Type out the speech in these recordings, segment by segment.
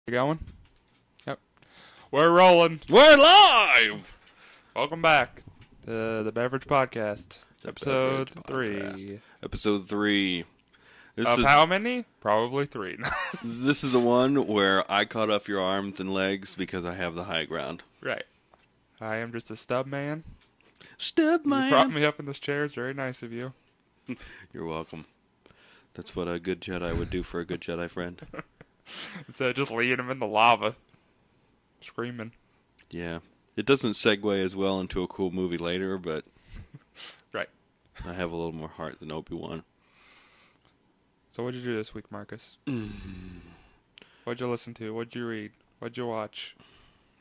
You going? Yep. We're rolling. We're live! Welcome back to the Beverage Podcast. Episode 3. Episode 3. Of how many? Probably 3. This is the one where I cut off your arms and legs because I have the high ground. Right. I am just a stub man. Stub man. You brought me up in this chair. It's very nice of you. You're welcome. That's what a good Jedi would do for a good Jedi friend. Instead of just leaving him in the lava. Screaming. Yeah. It doesn't segue as well into a cool movie later, but... Right. I have a little more heart than Obi-Wan. So what'd you do this week, Marcus? What'd you listen to? What'd you read? What'd you watch?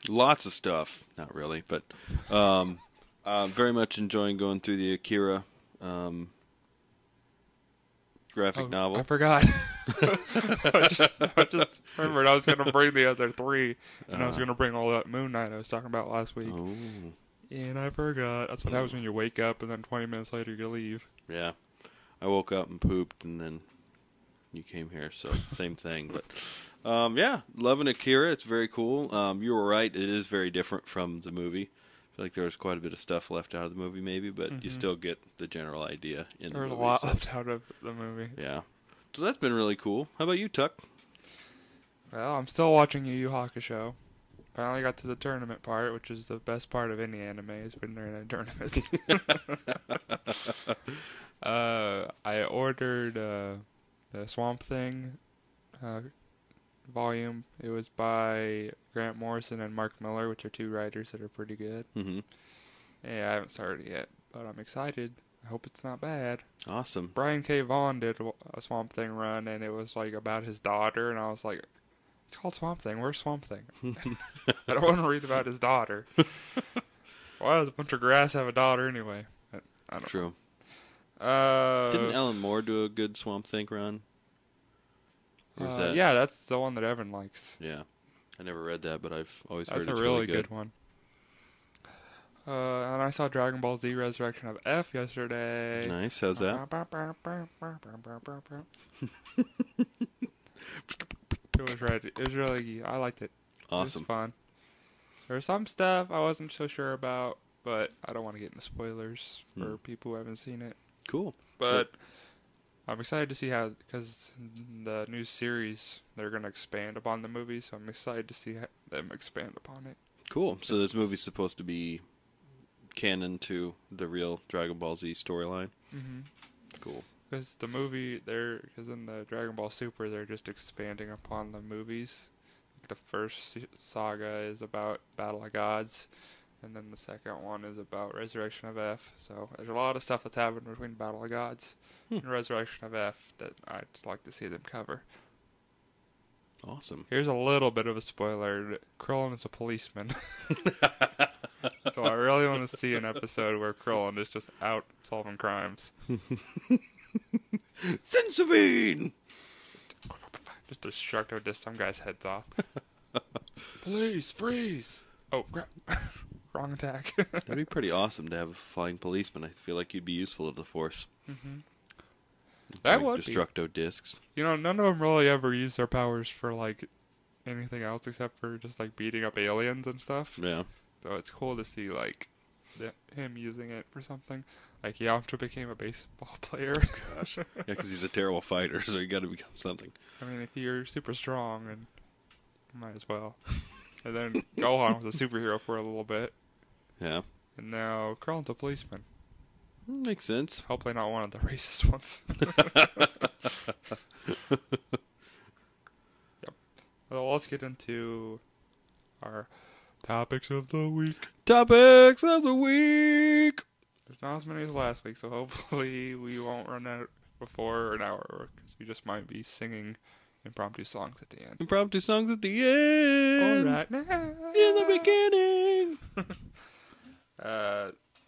Lots of stuff. Not really, but... very much enjoying going through the Akira... graphic novel. I forgot. I just remembered I was going to bring the other 3, and I was going to bring all that Moon Knight I was talking about last week. Oh. And I forgot. That's what happens when you wake up, and then 20 minutes later you leave. Yeah. I woke up and pooped, and then you came here, so same thing. But, yeah, loving Akira. It's very cool. You were right. It is very different from the movie. I feel like there was quite a bit of stuff left out of the movie, maybe, but you still get the general idea in the movie. There's a lot left out of the movie. Yeah. So that's been really cool. How about you, Tuck? Well, I'm still watching Yu Yu Hakusho. Finally got to the tournament part, which is the best part of any anime, is when they're in a tournament. I ordered the Swamp Thing volume. It was by Grant Morrison and Mark Miller, which are 2 writers that are pretty good. Mm-hmm. Yeah, I haven't started yet, but I'm excited. I hope it's not bad. Awesome. Brian K. Vaughan did a Swamp Thing run, and it was like about his daughter, and I was like, it's called Swamp Thing. Where's Swamp Thing? I don't want to read about his daughter. Why does a bunch of grass have a daughter anyway? I don't True. know. Didn't Alan Moore do a good Swamp Thing run? Or is that... Yeah, that's the one that Evan likes. Yeah. I never read that, but I've always heard it's That's a really good one. And I saw Dragon Ball Z Resurrection of F yesterday. Nice. How's that? It was really, I liked it. Awesome. It was fun. There was some stuff I wasn't so sure about, but I don't want to get into spoilers for people who haven't seen it. Cool. But I'm excited to see how, because the new series, they're going to expand upon the movie, so I'm excited to see them expand upon it. Cool. So this movie's supposed to be canon to the real Dragon Ball Z storyline? Mm-hmm. Cool. Because the movie, because in the Dragon Ball Super, they're just expanding upon the movies. The first saga is about Battle of Gods, and then the second one is about Resurrection of F. So there's a lot of stuff that's happened between Battle of Gods and Resurrection of F that I'd like to see them cover. Awesome. Here's a little bit of a spoiler. Krillin is a policeman. So I really want to see an episode where Krillin is just out solving crimes. Sensibine! Just destructo disc some guy's heads off. Police, freeze! Oh, crap. Wrong attack. That'd be pretty awesome to have a flying policeman. I feel like you'd be useful to the Force. Mm-hmm. That like would destructo discs. You know, none of them really ever use their powers for, like, anything else except for just, like, beating up aliens and stuff. Yeah. So it's cool to see, like, him using it for something. Like, Yamcha became a baseball player. Gosh. Yeah, because he's a terrible fighter, so you got to become something. I mean, if you're super strong, and might as well. And then Gohan was a superhero for a little bit. Yeah. And now Krillin's a policeman. Makes sense. Hopefully not one of the racist ones. Yep. Well, let's get into our topics of the week. Topics of the week! There's not as many as last week, so hopefully we won't run out before an hour, because we just might be singing impromptu songs at the end. Impromptu songs at the end! All right now. In the beginning!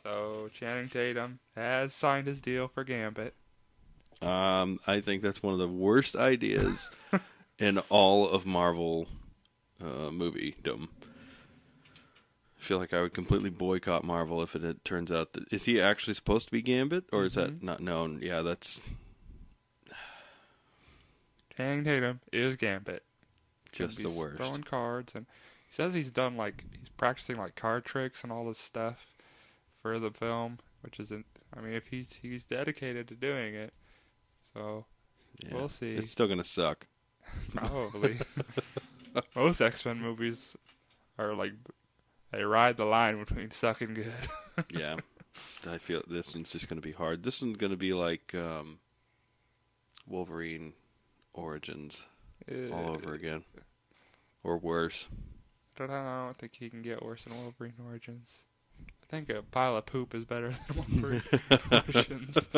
So Channing Tatum has signed his deal for Gambit. I think that's one of the worst ideas in all of Marvel moviedom. I feel like I would completely boycott Marvel if it turns out that... Is he actually supposed to be Gambit, or is that not known? Yeah, that's... Channing Tatum is Gambit. Gonna Just be the worst. throwing cards, and he says he's practicing like card tricks and all this stuff for the film, which isn't. I mean, if he's dedicated to doing it, so Yeah. we'll see. It's still gonna suck. Probably. Most X-Men movies are like they ride the line between suck and good. Yeah. I feel this one's just gonna be hard. This one's gonna be like Wolverine Origins all over again, or worse. I don't think he can get worse than Wolverine Origins. I think a pile of poop is better than Wolverine Origins.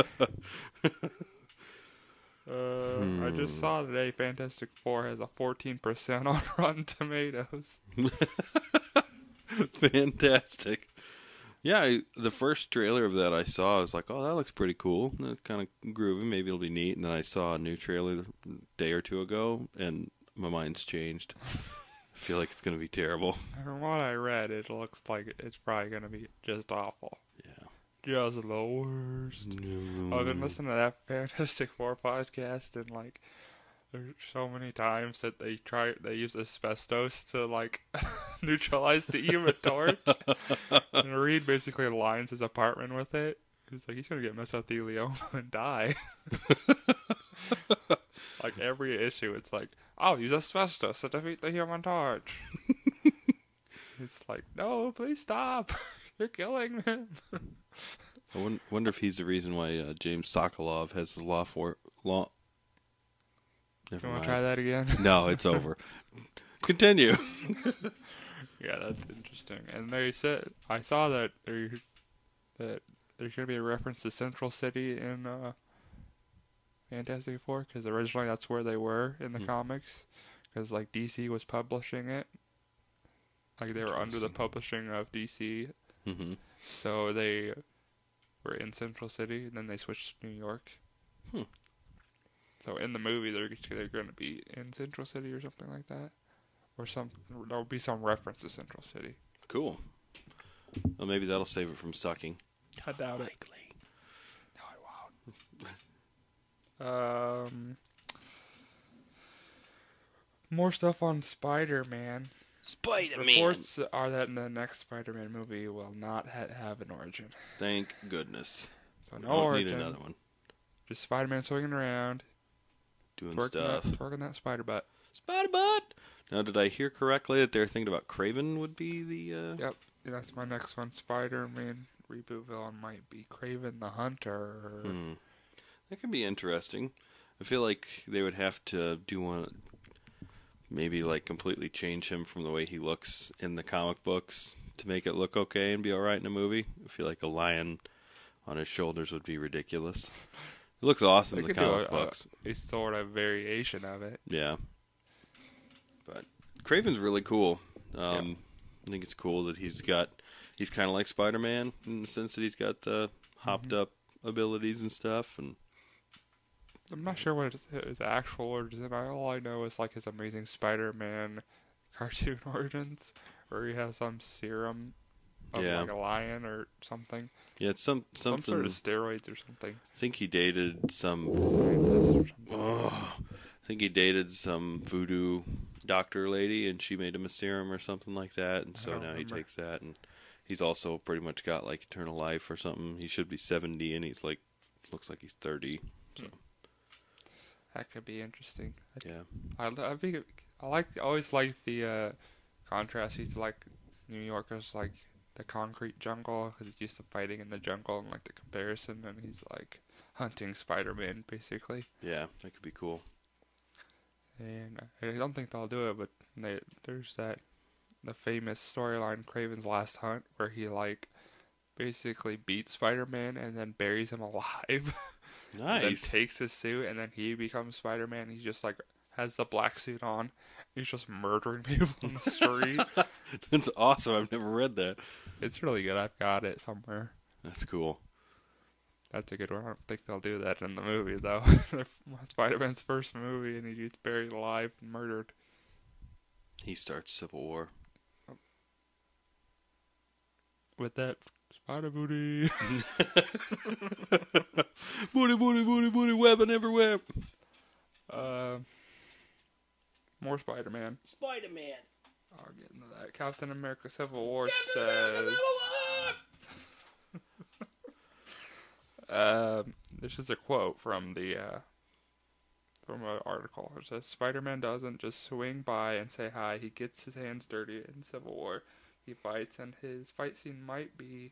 I just saw today Fantastic Four has a 14% on Rotten Tomatoes. Fantastic. Yeah, the first trailer of that I saw, I was like, oh, that looks pretty cool. It's kind of groovy. Maybe it'll be neat. And then I saw a new trailer a day or two ago, and my mind's changed. I feel like it's going to be terrible. From what I read, it looks like it's probably going to be just awful. Yeah. Just the worst. No. I've been listening to that Fantastic Four podcast, and like, there's so many times that they use asbestos to like neutralize the Human Torch. And Reed basically lines his apartment with it. He's like, he's gonna get mesothelioma and die. Like every issue, it's like, I'll use asbestos to defeat the Human Torch. It's like, no, please stop. You're killing him. I wonder if he's the reason why James Sokolov has the law. Never You want mind. to try that again? No, it's over. Continue. Yeah, that's interesting. And they said, I saw that there's going to be a reference to Central City in Fantastic Four, because originally that's where they were in the comics, because like DC was publishing it. Like they were under the publishing of DC. Mm-hmm. So they were in Central City, and then they switched to New York. So in the movie, they're going to be in Central City or something like that, or there'll be some reference to Central City. Cool. Well, maybe that'll save it from sucking. I doubt it. No, I won't. More stuff on Spider-Man. Reports are that in the next Spider-Man movie will not have an origin. Thank goodness. So no I don't origin. need another one. Just Spider-Man swinging around, Doing stuff. twerking that spider butt. Spider butt! Now, did I hear correctly that they're thinking about Kraven would be the... Yep. Yeah, that's my next one. Spider-Man reboot villain might be Kraven the Hunter. That could be interesting. I feel like they would have to do one... Maybe, like, completely change him from the way he looks in the comic books to make it look okay and be alright in a movie. I feel like a lion on his shoulders would be ridiculous. It looks awesome in the comic books. A sort of variation of it. Yeah. But Kraven's really cool. Yeah. I think it's cool that he's kind of like Spider-Man in the sense that he's got hopped up abilities and stuff. And I'm not sure what his actual origins are. All I know is like his Amazing Spider-Man cartoon origins, where he has some serum of like a lion or something. Yeah, it's something. Some sort of steroids or something. I think he dated some. I think he dated some voodoo doctor lady, and she made him a serum or something like that. And so now he takes that, and he's also pretty much got like eternal life or something. He should be 70, and he's like looks like he's 30. So. That could be interesting. Yeah, I think always like the contrast. He's like New Yorker's like the concrete jungle, because he's used to fighting in the jungle, and like the comparison, and he's like hunting Spider-Man basically. Yeah, that could be cool. And I don't think they'll do it, but there's the famous storyline Kraven's Last Hunt, where he like basically beats Spider-Man and then buries him alive. Nice. And then takes his suit, and then he becomes Spider-Man. He just like has the black suit on. He's just murdering people on the street. That's awesome. I've never read that. It's really good. I've got it somewhere. That's cool. That's a good one. I don't think they'll do that in the movie, though. Spider-Man's first movie, and he gets buried alive and murdered. He starts Civil War. With that spider booty. Booty, booty, booty, booty, webbing everywhere. More Spider-Man. Spider-Man. I'll get into that. Captain America Civil War says... This is a quote from the from an article. It says, Spider-Man doesn't just swing by and say hi. He gets his hands dirty in Civil War. He fights, and his fight scene might be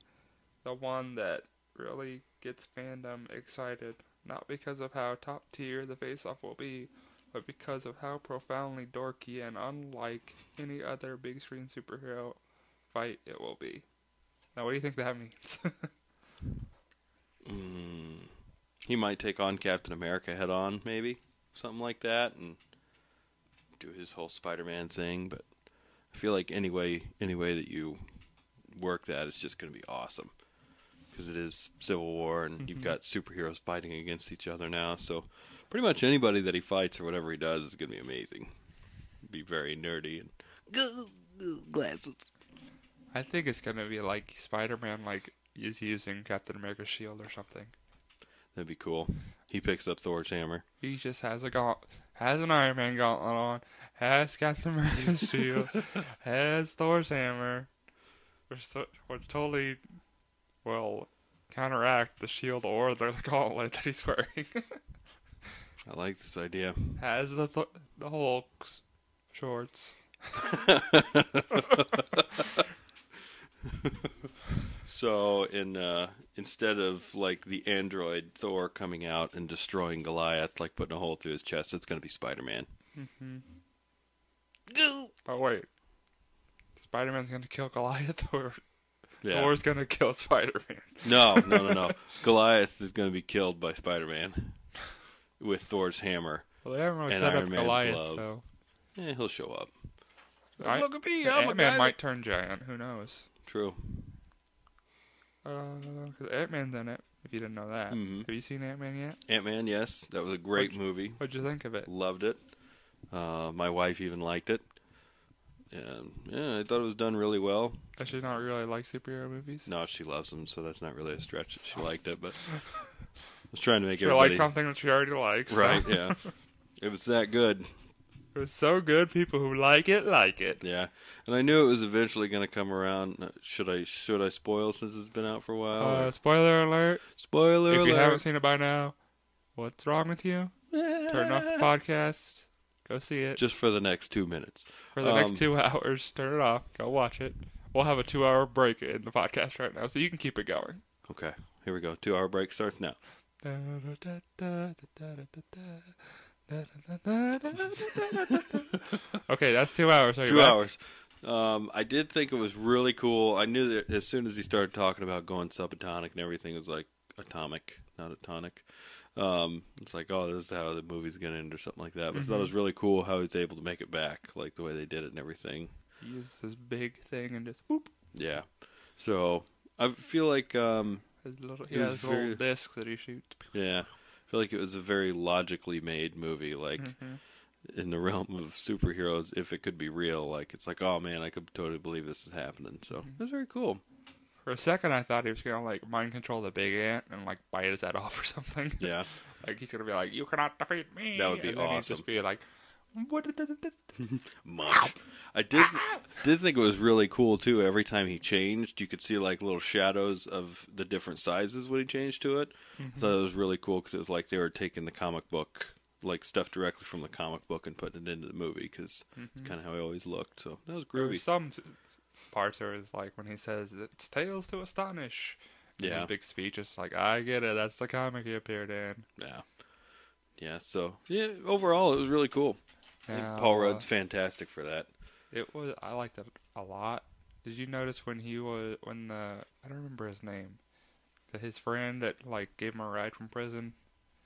the one that really gets fandom excited. Not because of how top tier the face-off will be, but because of how profoundly dorky and unlike any other big screen superhero fight it will be. Now, what do you think that means? He might take on Captain America head on, maybe. Something like that, and do his whole Spider-Man thing, but I feel like any way that you work that, it's just going to be awesome. Because it is Civil War, and you've got superheroes fighting against each other now, so pretty much anybody that he fights or whatever he does is going to be amazing. Be very nerdy and glasses. I think it's going to be like Spider-Man is using Captain America's shield or something. That'd be cool. He picks up Thor's hammer. He just has has an Iron Man gauntlet on, has Captain America's shield, has Thor's hammer, which totally will counteract the shield or the gauntlet that he's wearing. I like this idea. Has the Hulk's shorts. So instead of the android Thor coming out and destroying Goliath, putting a hole through his chest, it's going to be Spider-Man. Mm-hmm. Oh wait, Spider-Man's going to kill Goliath, or Thor's going to kill Spider-Man? No. Goliath is going to be killed by Spider-Man with Thor's hammer. Well, they haven't really set up Goliath, so yeah, he'll show up. Look at me, Ant-Man might turn giant. Who knows? True. Because Ant-Man's in it, if you didn't know that. Mm-hmm. Have you seen Ant-Man yet? Ant-Man, yes. That was a great movie. What'd you think of it? Loved it. My wife even liked it. And, yeah, I thought it was done really well. Does she not really like superhero movies? No, she loves them, so that's not really a stretch that she liked it, but I was trying to make she everybody... likes something that she already likes. Right, so. yeah. It was that good. It was so good, people who like it. Yeah, and I knew it was eventually going to come around. Should I spoil since it's been out for a while? Spoiler alert. Spoiler alert. If you haven't seen it by now, what's wrong with you? Turn off the podcast. Go see it. Just for the next 2 minutes. For the next 2 hours, turn it off. Go watch it. We'll have a 2-hour break in the podcast right now, so you can keep it going. Okay, here we go. 2-hour break starts now. Okay, that's 2 hours. 2 hours. I did think it was really cool. I knew that as soon as he started talking about going subatomic and everything, it was like atomic, not a tonic. It's like, oh, this is how the movie's going to end or something like that. But I thought it was really cool how he was able to make it back, like the way they did it and everything. He used this big thing and just whoop. Yeah. So I feel like he has little discs that he shoots. Yeah. I feel like it was a very logically made movie, in the realm of superheroes. If it could be real, it's like, oh man, I could totally believe this is happening. So it was very cool. For a second, I thought he was gonna mind control the big ant and bite his head off or something. Yeah, he's gonna be like, "You cannot defeat me." That would be and then awesome. He'd just be like, "What?" I did think it was really cool too. Every time he changed, you could see little shadows of the different sizes when he changed to it. I thought it was really cool because it was like they were taking the comic book, stuff directly from the comic book and putting it into the movie because it's kind of how he always looked. So that was groovy. There were some parts where it's when he says it's tales to astonish. Yeah. His big speech is I get it. That's the comic he appeared in. Yeah. Yeah. So overall, it was really cool. Now, Paul Rudd's fantastic for that. I liked it a lot. Did you notice when I don't remember his name, his friend that gave him a ride from prison?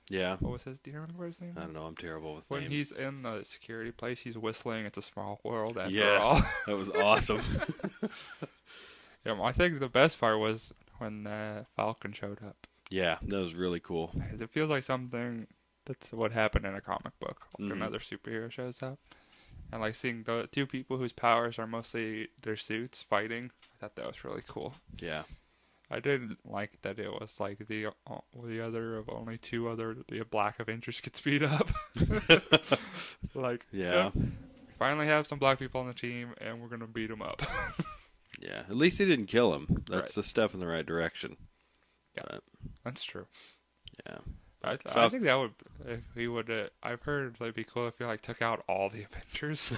Yeah. What was his? Do you remember his name? I don't know. I'm terrible with when names. He's in the security place, he's whistling. It's a small world after yes, all. That was awesome. Yeah, I think the best part was when Falcon showed up. Yeah, that was really cool. It feels like something that's what happened in a comic book. Another superhero shows up. And seeing the two people whose powers are mostly their suits fighting, I thought that was really cool. Yeah. I didn't like that it was the other of only two other the Black Avengers could speed up. Yeah. finally have some black people on the team, and we're gonna beat them up. Yeah, at least he didn't kill him. That's Right. a step in the right direction. Yeah, But, that's true. yeah. I think that would, if he would, I've heard it'd be cool if he like took out all the Avengers.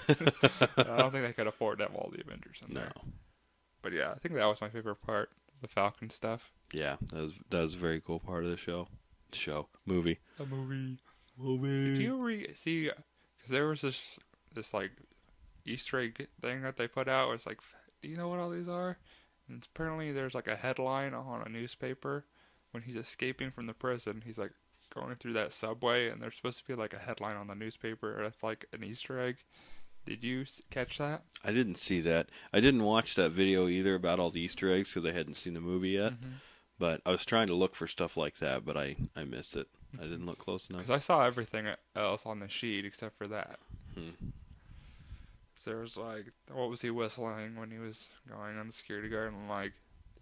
I don't think they could afford to have all the Avengers in No. there. But yeah, I think that was my favorite part, the Falcon stuff. Yeah, that was a very cool part of the show. Movie. The movie. Did you see? Because there was this like Easter egg thing that they put out. Where it's like, do you know what all these are? And apparently, there's like a headline on a newspaper when he's escaping from the prison. He's like going through that subway, and there's supposed to be like a headline on the newspaper that's like an Easter egg. Did you catch that? I didn't see that. I didn't watch that video either about all the Easter eggs because I hadn't seen the movie yet. Mm-hmm. But I was trying to look for stuff like that, but I missed it. I didn't look close enough. Because I saw everything else on the sheet except for that. Hmm. So there was like, what was he whistling when he was going on the security guard? And like,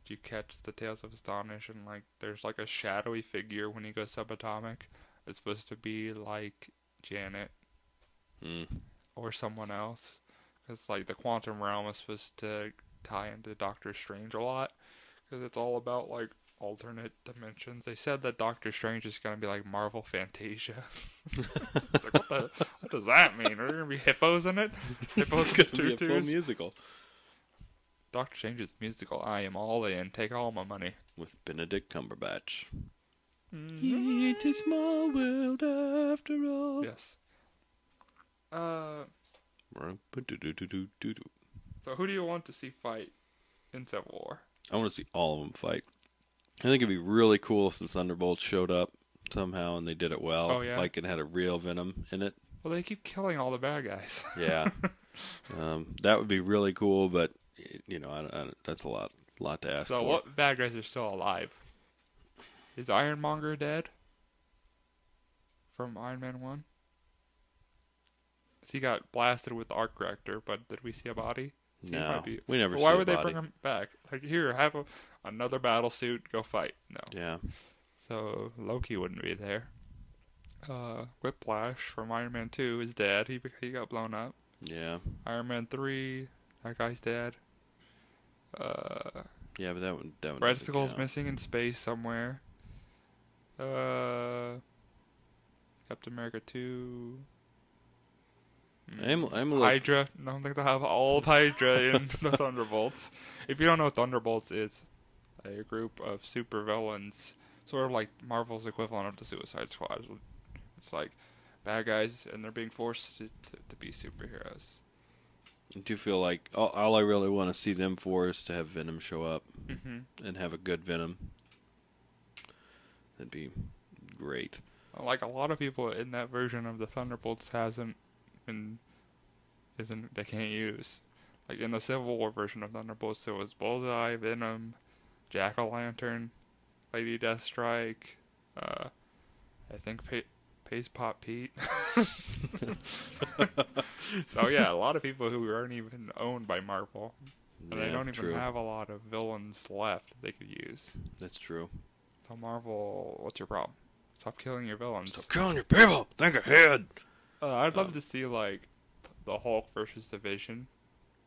did you catch the Tales of Astonish? And like, there's like a shadowy figure when he goes subatomic. It's supposed to be like Janet or someone else. Because like the quantum realm is supposed to tie into Doctor Strange a lot. Because it's all about like alternate dimensions. They said that Doctor Strange is going to be like Marvel Fantasia. It's like, what does that mean? Are there going to be hippos in it? Hippos It's with going to be a full tutus? musical. Doctor Strange is musical. I am all in. Take all my money. With Benedict Cumberbatch. Mm-hmm. It's a small world after all. Yes. So who do you want to see fight in Civil War? I want to see all of them fight. I think it'd be really cool if the Thunderbolts showed up somehow and they did it well. Oh, yeah? Like it had a real Venom in it. Well, they keep killing all the bad guys. Yeah. That would be really cool, but, you know, that's a lot to ask So for. what bad guys are still alive? Is Ironmonger dead? From Iron Man 1? He got blasted with the arc reactor, but did we see a body? No, we never But see why a would they body. bring him back? Like, here, have another battle suit, go fight. No. Yeah. So Loki wouldn't be there. Whiplash from Iron Man 2 is dead. He got blown up. Yeah. Iron Man 3, that guy's dead. Yeah, but that one. Red Skull's missing in space somewhere. Captain America 2. I'm Hydra. I don't think they'll have all of Hydra in the Thunderbolts. If you don't know what Thunderbolts is, a group of supervillains, sort of like Marvel's equivalent of the Suicide Squad. It's like bad guys, and they're being forced to be superheroes. Do you feel like all I really want to see them for is to have Venom show up and have a good Venom? That'd be great. Like a lot of people in that version of the Thunderbolts they can't use. Like in the Civil War version of Thunderbolts, there was Bullseye, Venom, Jack-O-Lantern, Lady Deathstrike, I think Pace Pop Pete. So yeah, a lot of people who aren't even owned by Marvel, and they don't even have a lot of villains left they could use. That's true. So Marvel, what's your problem? Stop killing your villains. Stop killing your people. Think ahead. I'd love to see like the Hulk versus the Vision.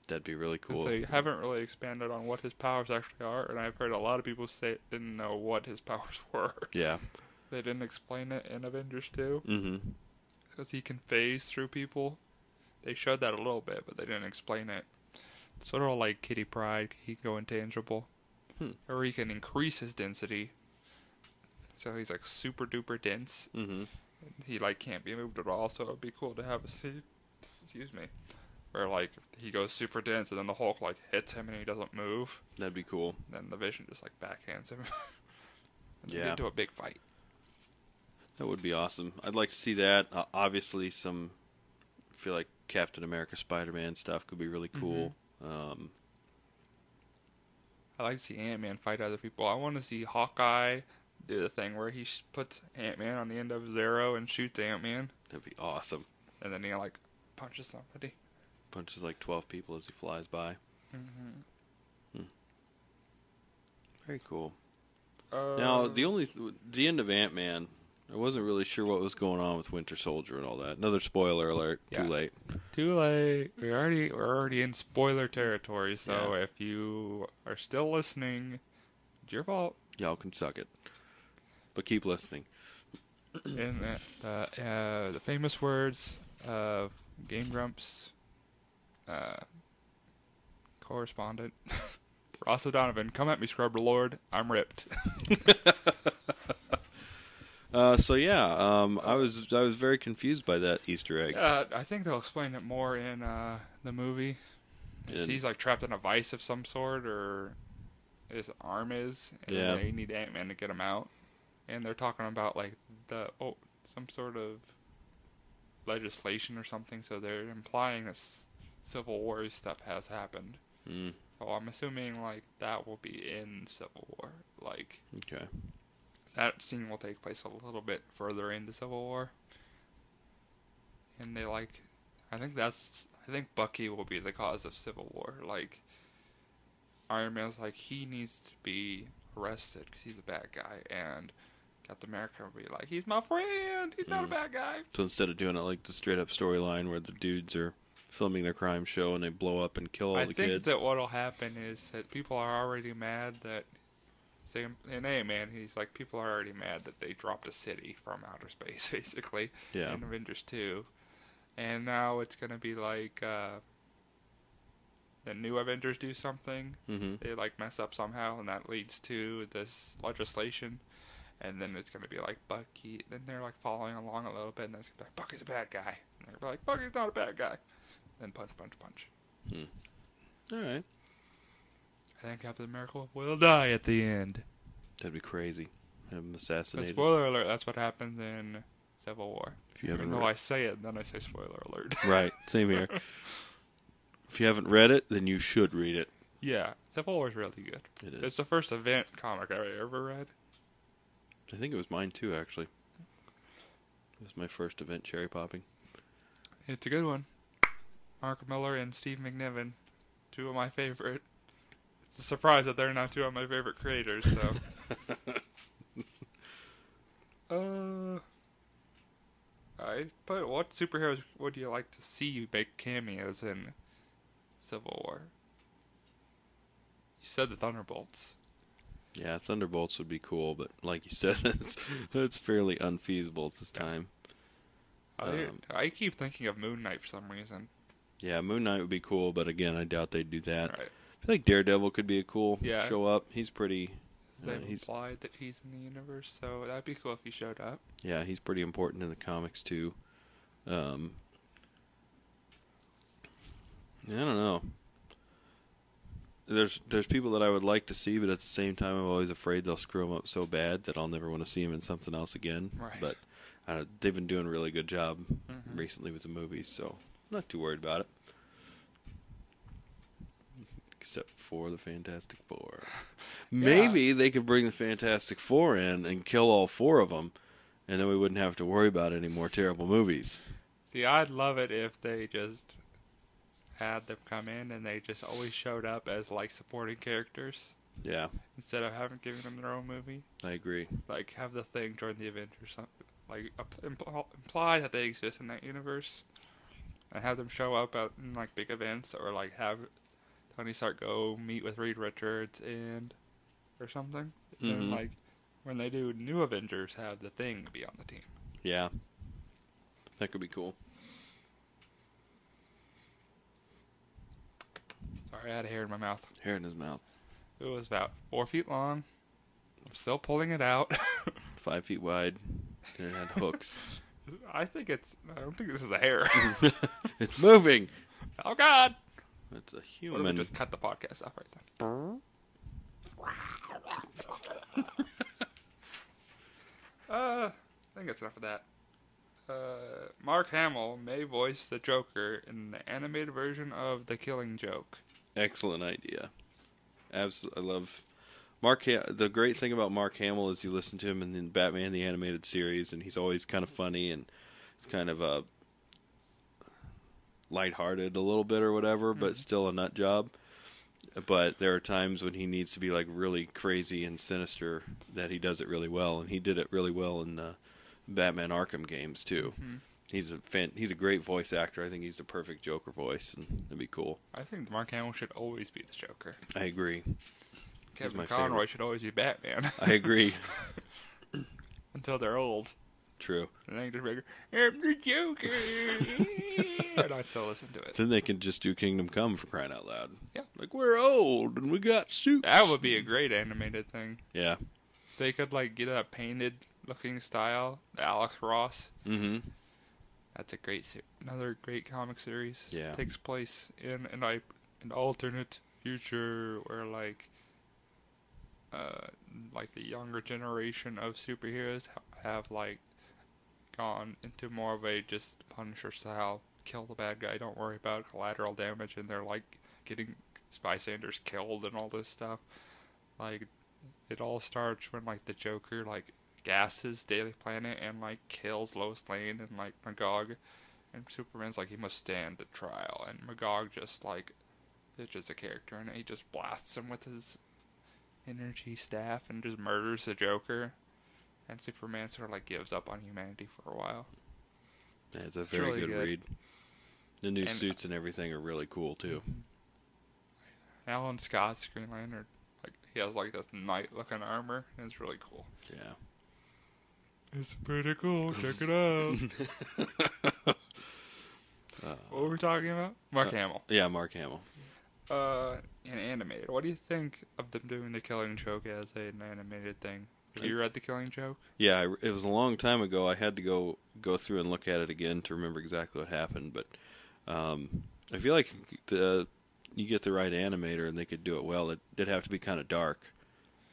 That'd be really cool. They haven't really expanded on what his powers actually are, and I've heard a lot of people say didn't know what his powers were. Yeah. They didn't explain it in Avengers 2. Mm-hmm. Because he can phase through people. They showed that a little bit, but they didn't explain it. Sort of like Kitty Pryde, he can go intangible. Or he can increase his density. So he's like super duper dense. Mm-hmm. He like can't be moved at all, so it'd be cool to have a scene, where like he goes super dense and then the Hulk like hits him and he doesn't move. That'd be cool. Then the Vision just like backhands him. And they Yeah. get into a big fight. That would be awesome. I'd like to see that. Obviously, I feel like Captain America, Spider-Man stuff could be really cool. I like to see Ant-Man fight other people. I want to see Hawkeye do the thing where he puts Ant-Man on the end of Zero and shoots Ant-Man. That'd be awesome. And then he like punches somebody. Punches like 12 people as he flies by. Very cool. Now, the end of Ant-Man, I wasn't really sure what was going on with Winter Soldier and all that. Another spoiler alert. Yeah. Too late. Too late. We're already in spoiler territory. So Yeah. if you are still listening, it's your fault. Y'all can suck it, but keep listening. In the famous words of Game Grumps correspondent Ross O'Donovan, "Come at me, Scrub Lord. I'm ripped." So yeah, I was very confused by that Easter egg. I think they'll explain it more in the movie. He's like trapped in a vice of some sort, or his arm is, and they need Ant-Man to get him out. And they're talking about like some sort of legislation or something, so they're implying this Civil War stuff has happened. So I'm assuming like that will be in Civil War. Like, okay, that scene will take place a little bit further into Civil War. And they like, I think Bucky will be the cause of Civil War. Like, Iron Man's like, he needs to be arrested because he's a bad guy, and Captain America will be like, he's my friend, he's not a bad guy. So instead of doing it like the straight up storyline where the dudes are filming their crime show and they blow up and kill all the kids. I think that what'll happen is that people are already mad that, say, in Ant-Man, he's like, people are already mad that they dropped a city from outer space, basically, in Avengers 2. And now it's going to be like, the new Avengers do something, they like mess up somehow, and that leads to this legislation. And then it's going to be like Bucky, then they're like following along a little bit, and then it's going to be like, Bucky's a bad guy. And they're going to be like, Bucky's not a bad guy. Then punch. Alright. I think Captain America will die at the end. That'd be crazy. Have him assassinated. But spoiler alert, that's what happens in Civil War. If you haven't Even though I say it, then I say spoiler alert. Right, same here. If you haven't read it, then you should read it. Yeah, Civil War is really good. It is. It's the first event comic I ever read. I think it was mine too, actually. It was my first event cherry popping. It's a good one. Mark Miller and Steve McNiven, two of my favorite. It's a surprise that they're not two of my favorite creators, so. What superheroes would you like to see make cameos in Civil War? You said the Thunderbolts. Yeah, Thunderbolts would be cool, but like you said, it's fairly unfeasible at this time. I keep thinking of Moon Knight for some reason. Yeah, Moon Knight would be cool, but again, I doubt they'd do that. Right. I feel like Daredevil could be a cool show up. He's pretty... They've implied that he's in the universe, so that'd be cool if he showed up. Yeah, he's pretty important in the comics, too. I don't know. There's people that I would like to see, but at the same time, I'm always afraid they'll screw them up so bad that I'll never want to see them in something else again. Right. But they've been doing a really good job recently with the movies, so I'm not too worried about it. Except for the Fantastic Four. Maybe they could bring the Fantastic Four in and kill all four of them, and then we wouldn't have to worry about any more terrible movies. See, I'd love it if they just had them come in and they just always showed up as like supporting characters. Yeah. Instead of giving them their own movie. I agree. Like, have the Thing join the Avengers, something. Like, imply that they exist in that universe, and have them show up out in like big events, or like have Tony Stark go meet with Reed Richards or something. And like when they do New Avengers, have the Thing be on the team. Yeah, that could be cool. Sorry, I had a hair in my mouth. Hair in his mouth. It was about 4 feet long. I'm still pulling it out. 5 feet wide. And it had hooks. I don't think this is a hair. It's moving. Oh God! It's a What human. if we just cut the podcast off right then? I think that's enough of that. Mark Hamill may voice the Joker in the animated version of The Killing Joke. Excellent idea. Absolutely, I love the great thing about Mark Hamill is you listen to him in Batman the Animated Series, and he's always kind of funny and it's kind of lighthearted a little bit or whatever, but still a nut job. But there are times when he needs to be like really crazy and sinister that he does it really well, and he did it really well in Batman Arkham games too. Mm-hmm. He's a great voice actor. I think he's the perfect Joker voice, and it'd be cool. I think Mark Hamill should always be the Joker. I agree. Kevin Conroy should always be Batman. I agree. Until they're old. True. And then just like, I'm the Joker. And I still listen to it. Then they can just do Kingdom Come for crying out loud. Yeah. Like, we're old and we got suits. That would be a great animated thing. Yeah. They could like get a painted looking style. Alex Ross. Mm-hmm. That's a great another great comic series. Yeah. Takes place in an alternate future where like the younger generation of superheroes have like gone into more of a just Punisher style, kill the bad guy, don't worry about collateral damage, and they're like getting bystanders killed and all this stuff. Like it all starts when like the Joker like gasses Daily Planet and like kills Lois Lane and like Magog, and Superman's like he must stand the trial, and Magog just like bitches a character and he just blasts him with his energy staff and just murders the Joker, and Superman sort of like gives up on humanity for a while. Yeah, it's a very really good read. The new and suits and everything are really cool too. Alan Scott's Green Lantern, like he has like this knight-looking armor, and it's really cool. Yeah, it's pretty cool. Check it out. What were we talking about? Mark Hamill. Yeah, Mark Hamill. In animated, what do you think of them doing The Killing Joke as an animated thing? Have you read The Killing Joke? Yeah, it was a long time ago. I had to go through and look at it again to remember exactly what happened. But I feel like you get the right animator and they could do it well. It did have to be kind of dark,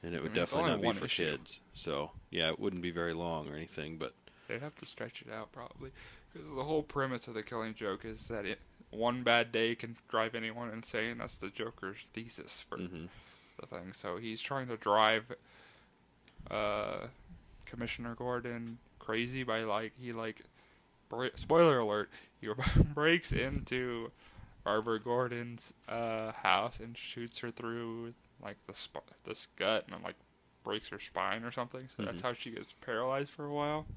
and it would definitely not be for kids. So yeah, it wouldn't be very long or anything. But they'd have to stretch it out probably, because the whole premise of The Killing Joke is that one bad day can drive anyone insane. That's the Joker's thesis for the thing. So he's trying to drive Commissioner Gordon crazy by spoiler alert, he breaks into Barbara Gordon's house and shoots her through like the gut and like breaks her spine or something. So that's how she gets paralyzed for a while.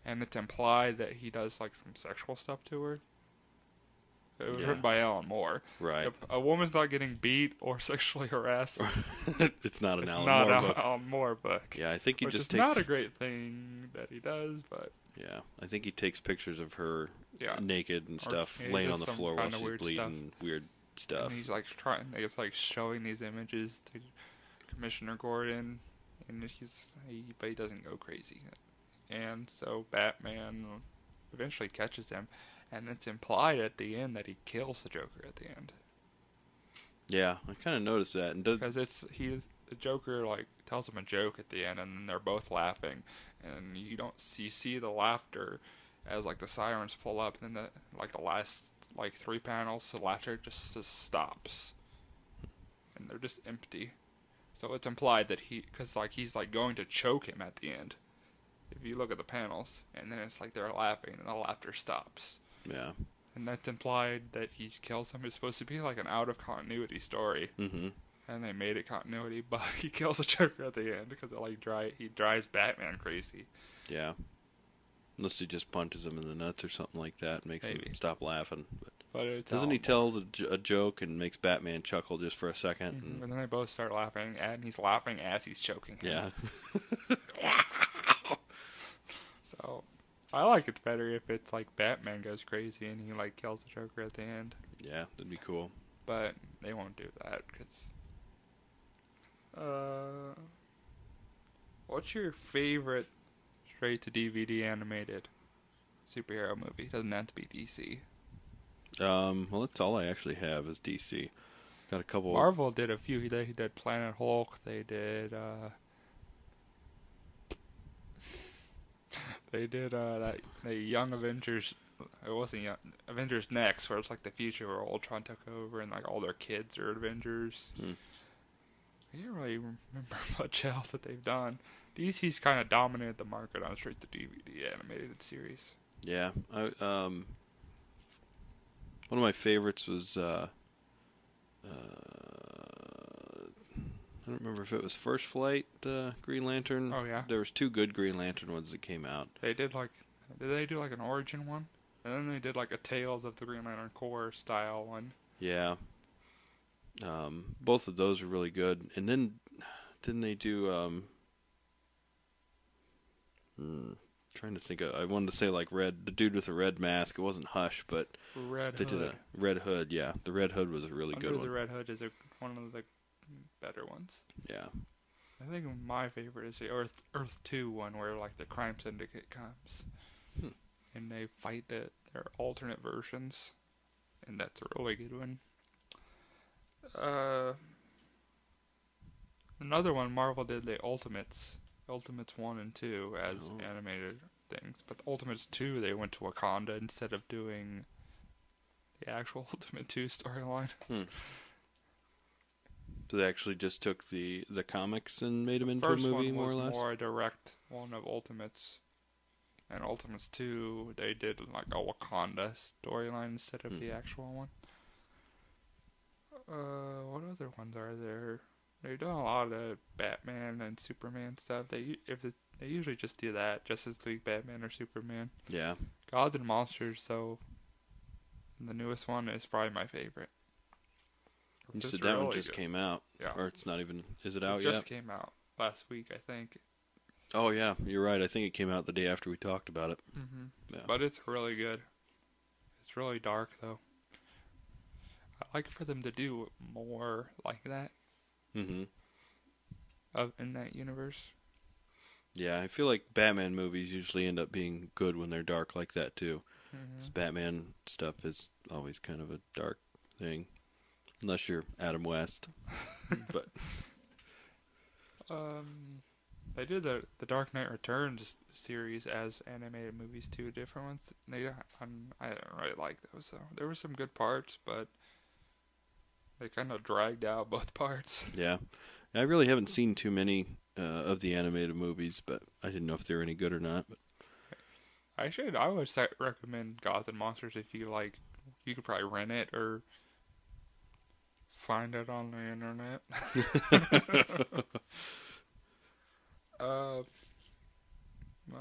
And it's implied that he does like some sexual stuff to her. It was written by Alan Moore. Right. If a woman's not getting beat or sexually harassed, it's not an Alan Moore book. Yeah, I think he which just is not a great thing that he does, but yeah, I think he takes pictures of her naked and stuff, laying on the floor while she's bleeding, weird stuff. And he's like it's like showing these images to Commissioner Gordon, and but he doesn't go crazy. And so Batman eventually catches him. And it's implied at the end that he kills the Joker at the end. Yeah, I kind of noticed that. Because the Joker like tells him a joke at the end, and then they're both laughing, and you see the laughter as like the sirens pull up, and then the last like 3 panels, the laughter just stops, and they're just empty. So it's implied that because he's like going to choke him at the end. If you look at the panels, and then it's like they're laughing, and the laughter stops. Yeah. And that's implied that he kills him. It's supposed to be like an out-of-continuity story. Mm-hmm. And they made it continuity, but he kills the Joker at the end because he drives Batman crazy. Yeah. Unless he just punches him in the nuts or something like that and makes him stop laughing. But doesn't he tell a joke and makes Batman chuckle just for a second? Mm-hmm. And then they both start laughing, and he's laughing as he's choking him. Yeah. So... I like it better if it's like Batman goes crazy and he like kills the Joker at the end. Yeah, that'd be cool. But they won't do that because. What's your favorite straight to DVD animated superhero movie? Doesn't have to be DC. Well, that's all I actually have is DC. Got a couple. Marvel did a few. He did Planet Hulk. They did. They did the Young Avengers. It wasn't Young Avengers Next, where it's like the future where Ultron took over and like all their kids are Avengers. I can't really remember much else that they've done. DC's kind of dominated the market on straight to DVD animated series. Yeah, one of my favorites was I don't remember if it was First Flight, Green Lantern. Oh yeah. There was 2 good Green Lantern ones that came out. Did they do like an origin one? And then they did like a Tales of the Green Lantern Corps style one. Yeah. Both of those were really good. And then, didn't they do, trying to think of, I wanted to say like the dude with the red mask. It wasn't Hush, but Red Did a Red Hood, yeah. The Red Hood was a really good one. The Red Hood is one of the better ones. Yeah. I think my favorite is the Earth 2 one, where like the crime syndicate comes and they fight their alternate versions, and that's a really good one. Another one, Marvel did the Ultimates 1 and 2 as animated things, but the Ultimates 2 they went to Wakanda instead of doing the actual Ultimate 2 storyline. So they actually just took the comics and made them into a movie, more or less? First one was more a direct one of Ultimates. And Ultimates 2, they did like a Wakanda storyline instead of the actual one. What other ones are there? They've done a lot of Batman and Superman stuff. They usually just do that, Justice League, Batman, or Superman. Yeah. Gods and Monsters, though, the newest one is probably my favorite. You said that one just came out. Yeah. Or it's not even... Is it out yet? It just came out last week, I think. Oh, yeah. You're right. I think it came out the day after we talked about it. Mm-hmm. Yeah. But it's really good. It's really dark, though. I like for them to do more like that. Mm-hmm. In that universe. Yeah, I feel like Batman movies usually end up being good when they're dark like that, too. Mm-hmm. Batman stuff is always kind of a dark thing. Unless you're Adam West. But they did the Dark Knight Returns series as animated movies too, different ones. I didn't really like those, so there were some good parts, but they kind of dragged out both parts. Yeah. I really haven't seen too many of the animated movies, but I didn't know if they were any good or not. But I would recommend Gods and Monsters if you like. You could probably rent it or find it on the internet. Well,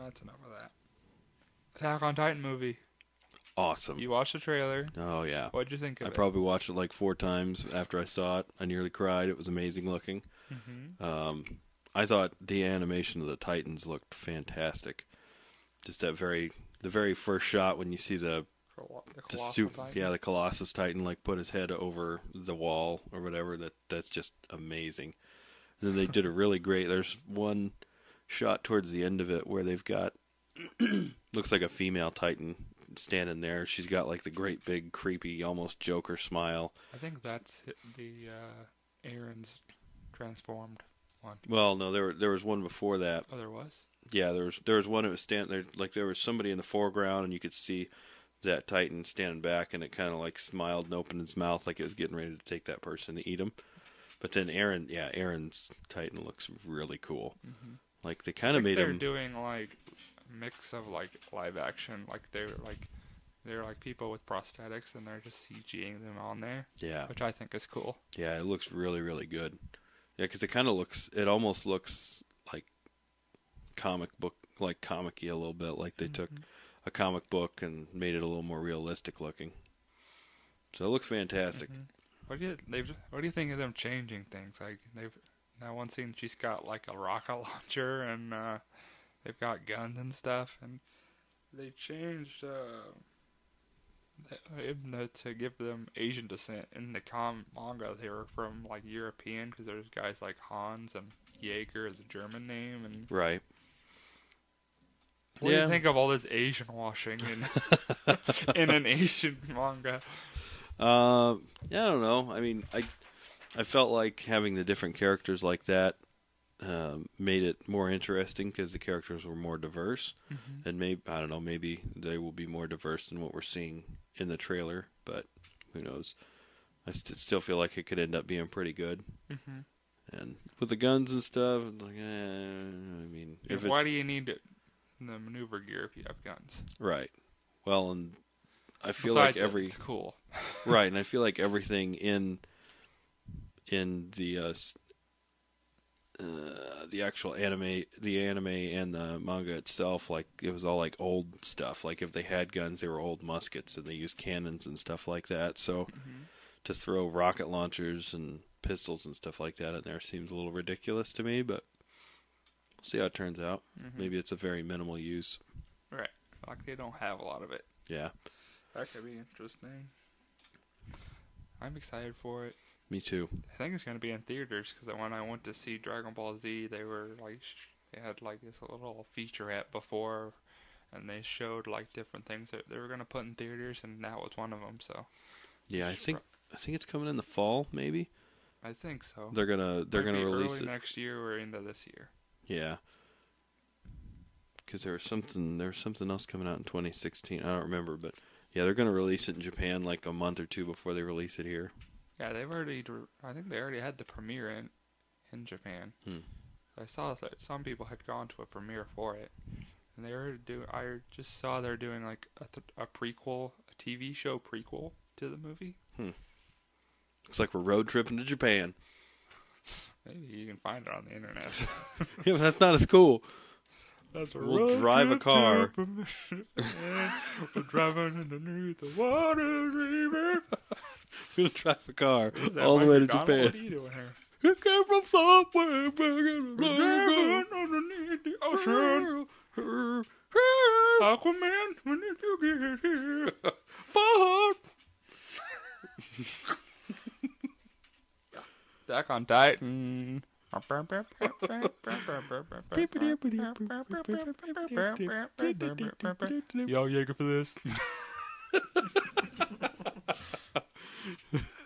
that's enough of that. Attack on Titan movie. Awesome. You watched the trailer. Oh, yeah. What'd you think of it? I probably watched it like 4 times after I saw it. I nearly cried. It was amazing looking. Mm-hmm. I thought the animation of the Titans looked fantastic. Just the very first shot when you see the Colossus Titan like put his head over the wall or whatever. That's just amazing. And then they did a really great. There's one shot towards the end of it where they've got looks like a female Titan standing there. She's got like the great big creepy almost Joker smile. I think that's the Aaron's transformed one. Well, no, there was one before that. Oh, there was? Yeah, there was one that was standing there, like there was somebody in the foreground, and you could see that Titan standing back, and it kind of like smiled and opened its mouth like it was getting ready to take that person to eat him. But then Aaron's Titan looks really cool. Mm-hmm. Like they kind of made him. They're doing like a mix of like live action, like they're like people with prosthetics, and they're just CGing them on there. Yeah, which I think is cool. Yeah, it looks really, really good. Yeah, because it almost looks like comic-y a little bit. Like they took a comic book and made it a little more realistic looking. So it looks fantastic. Mm-hmm. What do you think of them changing things? Like that one scene, she's got like a rocket launcher, and they've got guns and stuff, and they changed to give them Asian descent. In the manga, they were from like European, because there's guys like Hans, and Jaeger is a German name, and right. What do you think of all this Asian washing in an Asian manga? I don't know. I mean, I felt like having the different characters like that made it more interesting because the characters were more diverse, and maybe they will be more diverse than what we're seeing in the trailer. But who knows? I still feel like it could end up being pretty good. Mm-hmm. And with the guns and stuff, it's like, I mean, why do you need the maneuver gear if you have guns? Right. Well, and I feel Besides like it's cool. Right, and I feel like everything in the the actual anime, and the manga itself, like it was all like old stuff. Like if they had guns, they were old muskets, and they used cannons and stuff like that. So to throw rocket launchers and pistols and stuff like that in there seems a little ridiculous to me. But we'll see how it turns out. Maybe it's a very minimal use. Right. Like they don't have a lot of it. Yeah. That could be interesting. I'm excited for it. Me too. I think it's going to be in theaters because when I went to see Dragon Ball Z, they were like, they had like this little featurette before, and they showed like different things that they were going to put in theaters, and that was one of them. So yeah, I think it's coming in the fall, maybe. I think so. They're gonna release early it next year or into this year. Yeah. Because there was something else coming out in 2016. I don't remember, but yeah, they're gonna release it in Japan like a month or two before they release it here. Yeah, I think they already had the premiere in Japan. I saw that some people had gone to a premiere for it, and I just saw they're doing like a prequel, a TV show prequel to the movie. Looks like we're road tripping to Japan. Maybe you can find it on the internet. Yeah, but that's not as cool. We'll drive a car. We're driving underneath the water, dreaming. We'll drive a car all the way to Japan. What are you doing here? It came from somewhere back in the underneath the ocean. Aquaman, when did you get here? Far. Back on Titan. Yo, Jaeger for this.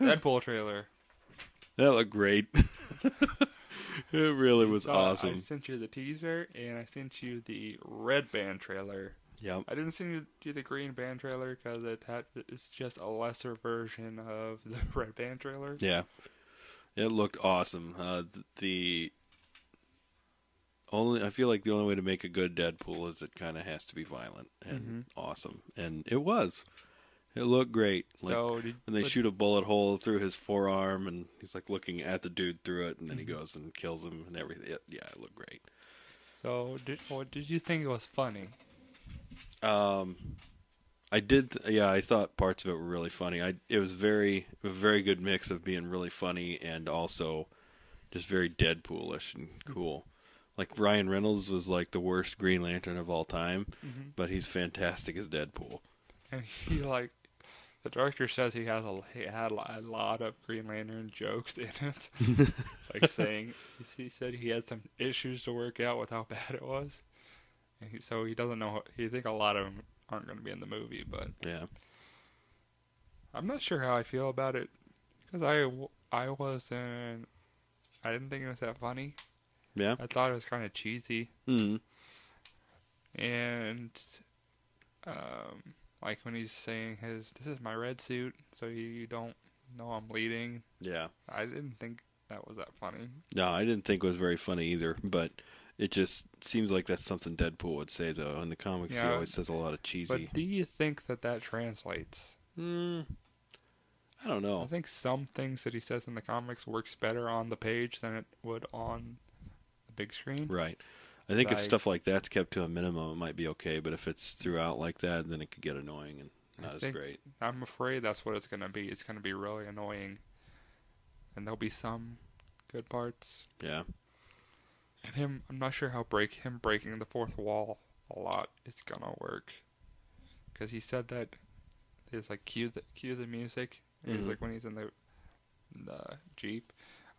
Deadpool trailer. That looked great. It really was awesome. I sent you the teaser, and I sent you the red band trailer. Yep. I didn't send you the green band trailer because it's just a lesser version of the red band trailer. Yeah. It looked awesome. I feel like the only way to make a good Deadpool is it kind of has to be violent and awesome, and it was. It looked great. Like when they shoot a bullet hole through his forearm, and he's like looking at the dude through it, and then he goes and kills him and everything. It looked great. So, did you think it was funny? I did. Yeah, I thought parts of it were really funny. It was a very good mix of being really funny and also just very Deadpoolish and cool. Like Ryan Reynolds was like the worst Green Lantern of all time, but he's fantastic as Deadpool. And the director says he had a lot of Green Lantern jokes in it, like saying he said he had some issues to work out with how bad it was, and so he doesn't know. He think a lot of them aren't going to be in the movie, but yeah, I'm not sure how I feel about it because I didn't think it was that funny. Yeah, I thought it was kind of cheesy, and like when he's saying this is my red suit, so you don't know I'm bleeding. Yeah, I didn't think that was that funny. No, I didn't think it was very funny either, but it just seems like that's something Deadpool would say, though. In the comics, he always says a lot of cheesy. But do you think that translates? I don't know. I think some things that he says in the comics works better on the page than it would on the big screen. Right. I think if stuff like that's kept to a minimum, it might be okay. But if it's throughout like that, then it could get annoying and not as great. I'm afraid that's what it's going to be. It's going to be really annoying. And there'll be some good parts. Yeah. And I'm not sure how him breaking the fourth wall a lot is going to work. Because he said that it's like cue the music. It's like when he's in the Jeep.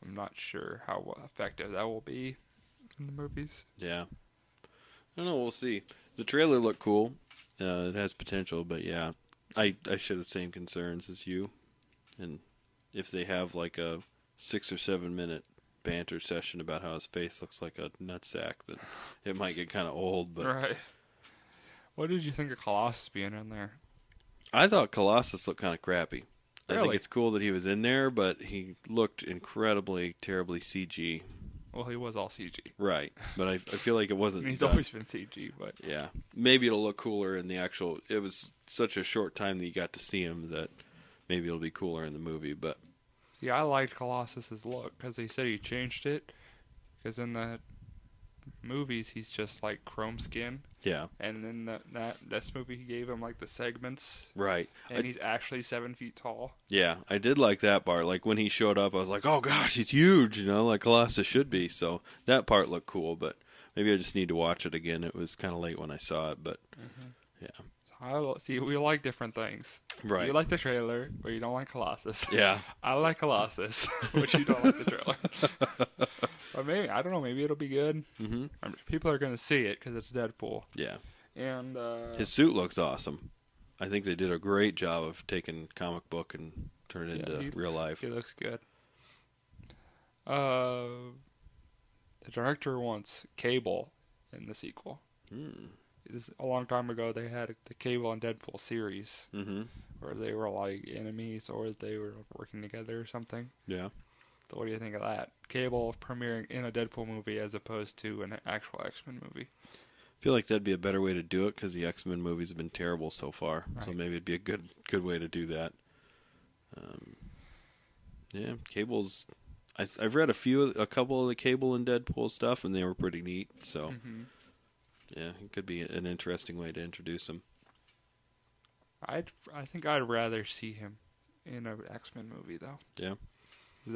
I'm not sure how effective that will be in the movies. Yeah. I don't know. We'll see. The trailer looked cool. It has potential, but yeah, I share the same concerns as you. And if they have like a 6 or 7 minute banter session about how his face looks like a nutsack, then it might get kind of old. But right. What did you think of Colossus being in there? I thought Colossus looked kind of crappy. Really? I think it's cool that he was in there, but he looked incredibly, terribly CG. Well, he was all CG. Right, but I feel like it wasn't. He's always been CG, but yeah, maybe it'll look cooler in the actual. It was such a short time that you got to see him that maybe it'll be cooler in the movie. But yeah, I liked Colossus's look because they said he changed it Because in the movies, he's just like chrome skin. Yeah. And then this movie, he gave him like the segments. Right. And he's actually 7 feet tall. Yeah, I did like that part. Like when he showed up, I was like, oh gosh, he's huge, like Colossus should be. So that part looked cool, but maybe I just need to watch it again. It was kind of late when I saw it, but yeah. See, we like different things. Right. You like the trailer, but you don't like Colossus. Yeah. I like Colossus, but you don't like the trailer. But maybe, I don't know, maybe it'll be good. Mm-hmm. People are going to see it because it's Deadpool. Yeah. And his suit looks awesome. I think they did a great job of taking comic book and turning it into real life. He looks good. The director wants Cable in the sequel. A long time ago, they had the Cable and Deadpool series where they were like enemies or they were working together or something. Yeah. So what do you think of that? Cable premiering in a Deadpool movie as opposed to an actual X-Men movie. I feel like that'd be a better way to do it because the X-Men movies have been terrible so far. Right. So maybe it'd be a good way to do that. Yeah, Cable's... I've read a couple of the Cable and Deadpool stuff, and they were pretty neat. So, yeah, it could be an interesting way to introduce him. I think I'd rather see him in an X-Men movie, though. Yeah.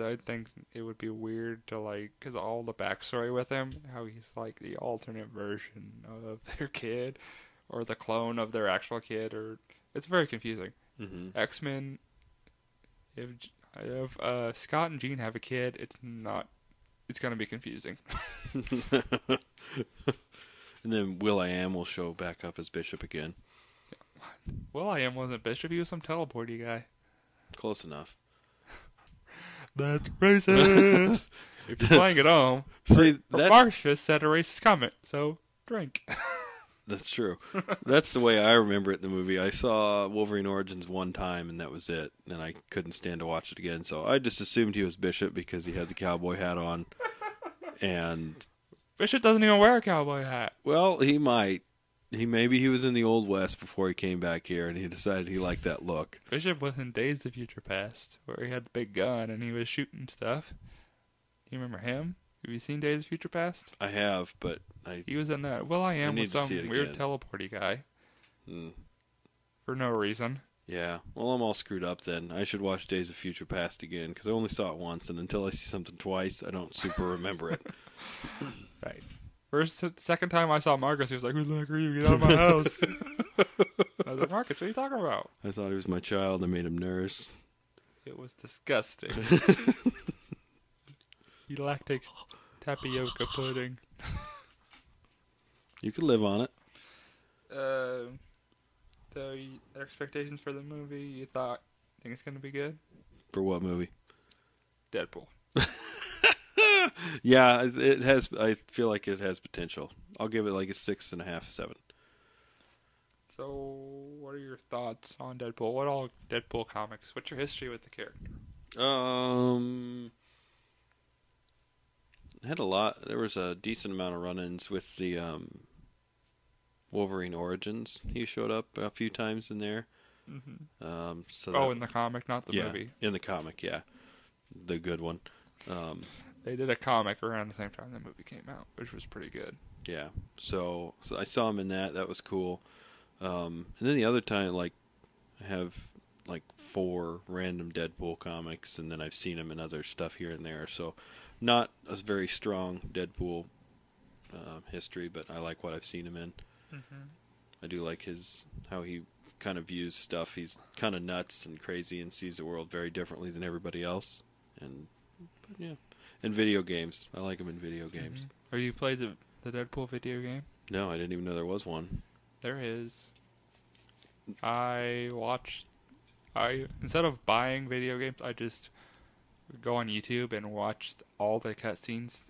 I think it would be weird to, like, because all the backstory with him, how he's, like, the alternate version of their kid, or the clone of their actual kid, or... It's very confusing. X-Men, if Scott and Jean have a kid, it's going to be confusing. And then Will.i.am will show back up as Bishop again. Will.i.am wasn't Bishop, he was some teleporty guy. Close enough. That's racist. If you're playing at home, see, Marcia said a racist comment, so drink. That's true. That's the way I remember it in the movie. I saw Wolverine Origins one time, and that was it. And I couldn't stand to watch it again, so I just assumed he was Bishop because he had the cowboy hat on. And Bishop doesn't even wear a cowboy hat. Well, he might. Maybe he was in the Old West before he came back here, and he decided he liked that look. Bishop was in Days of Future Past, where he had the big gun and he was shooting stuff. Do you remember him? Have you seen Days of Future Past? I have, but he was in that. Will.i.am was some weird teleporty guy. For no reason. Yeah. Well, I'm all screwed up then. I should watch Days of Future Past again, because I only saw it once, and until I see something twice, I don't super remember it. Right. Second time I saw Marcus, he was like, "Who's that creep? Get out of my house." I was like, "Marcus, what are you talking about?" I thought he was my child. I made him nurse. It was disgusting. He lactates tapioca pudding. You could live on it. So, expectations for the movie, you think it's going to be good? For what movie? Deadpool. Yeah, it has. I feel like it has potential. I'll give it like a 6.5, 7. So, what are your thoughts on Deadpool? What all Deadpool comics? What's your history with the character? Had a lot. There was a decent amount of run-ins with the Wolverine Origins. He showed up a few times in there. In the comic, not the movie. In the comic, yeah, the good one. They did a comic around the same time the movie came out, which was pretty good. Yeah, so I saw him in that. That was cool. And then the other time, like, I have like 4 random Deadpool comics, and then I've seen him in other stuff here and there. So not a very strong Deadpool history, but I like what I've seen him in. I do like how he kind of views stuff. He's kind of nuts and crazy and sees the world very differently than everybody else. But yeah. And video games. I like him in video games. Have you played the Deadpool video game? No, I didn't even know there was one. There is. Instead of buying video games, I just go on YouTube and watch all the cutscenes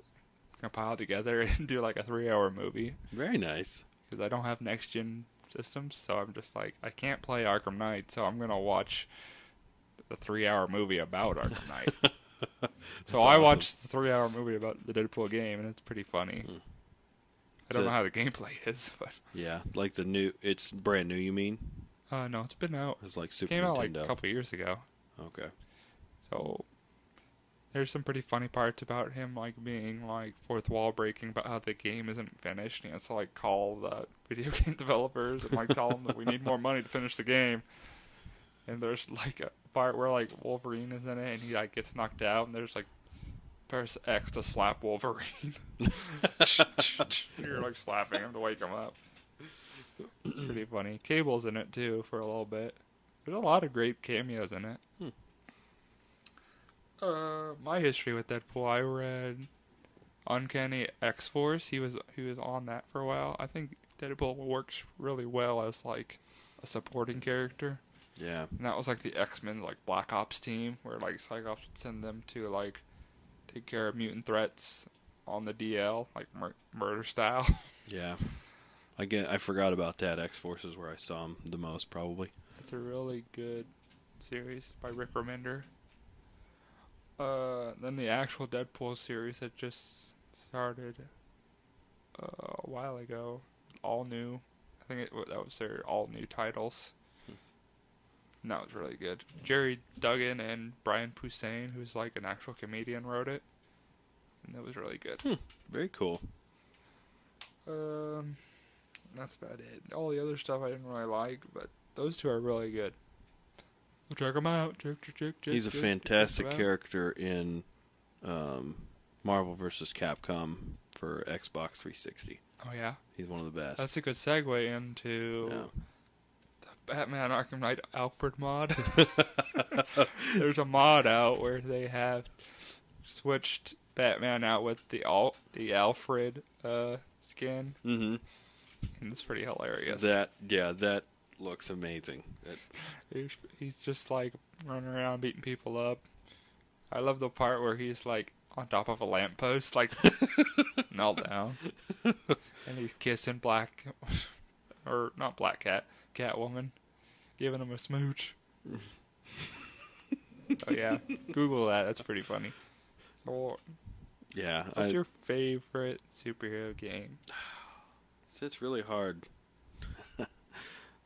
compiled together and do like a 3-hour movie. Very nice. Because I don't have next-gen systems, so I'm just like, I can't play Arkham Knight, so I'm going to watch the 3-hour movie about Arkham Knight. So I watched the 3-hour movie about the Deadpool game, and it's pretty funny. I don't know how the gameplay is, but yeah, like it's brand new. You mean? No, it's been out. It's like Super Came Nintendo. out like a couple years ago. Okay. So There's some pretty funny parts about him, like being like fourth wall breaking about how the game isn't finished. He has to like call the video game developers and like tell them that we need more money to finish the game. And there's like a part where like Wolverine is in it and he like gets knocked out and there's like press X to slap Wolverine. You're like slapping him to wake him up. It's pretty funny. Cable's in it too for a little bit. There's a lot of great cameos in it. My history with Deadpool, I read Uncanny X-Force. He was on that for a while. I think Deadpool works really well as like a supporting character. Yeah. And that was like the X-Men like Black Ops team where like Cyclops would send them to like take care of mutant threats on the DL, like murder style. Yeah. I forgot about that. X-Force is where I saw him the most, probably. It's a really good series by Rick Remender. Then the actual Deadpool series that just started a while ago, all new. I think that was their all new titles. And that was really good. Jerry Duggan and Brian Posehn, who's like an actual comedian, wrote it, and that was really good. Very cool. That's about it. All the other stuff I didn't really like, but those two are really good. So check them out. He's a fantastic character in Marvel vs. Capcom for Xbox 360. Oh yeah, he's one of the best. That's a good segue into the Batman Arkham Knight Alfred mod. There's a mod out where they have switched Batman out with the Alfred skin. Mm-hmm. And it's pretty hilarious. That looks amazing. He's just like running around beating people up. I love the part where he's like on top of a lamppost, like knelt down, and he's kissing or not Black Cat, Catwoman, giving him a smooch. Oh yeah, Google that. That's pretty funny. So, yeah. What's your favorite superhero game? It's really hard.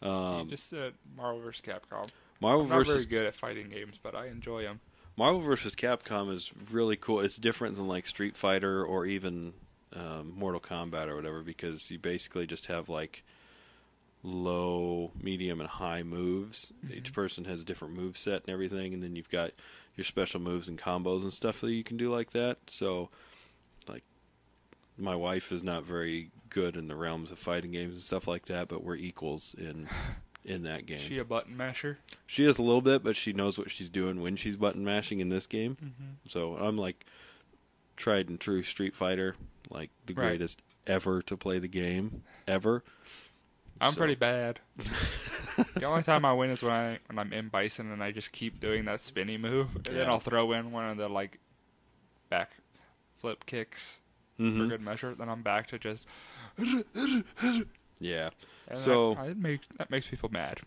You just said Marvel vs. Capcom. I'm not very good at fighting games, but I enjoy them. Marvel vs. Capcom is really cool. It's different than like Street Fighter or even Mortal Kombat or whatever, because you basically just have like low, medium, and high moves. Mm-hmm. Each person has a different move set and everything, and then you've got your special moves and combos and stuff that you can do like that. So, like, my wife is not very good in the realms of fighting games and stuff like that, but we're equals in that game. Is she a button masher? She is a little bit, but she knows what she's doing when she's button mashing in this game. Mm-hmm. So I'm like tried and true Street Fighter, like the greatest ever to play the game ever. I'm pretty bad. The only time I win is when I'm in Bison and I just keep doing that spinny move, and then I'll throw in one of the like back flip kicks for good measure. Then I'm back to just yeah. And so that makes people mad.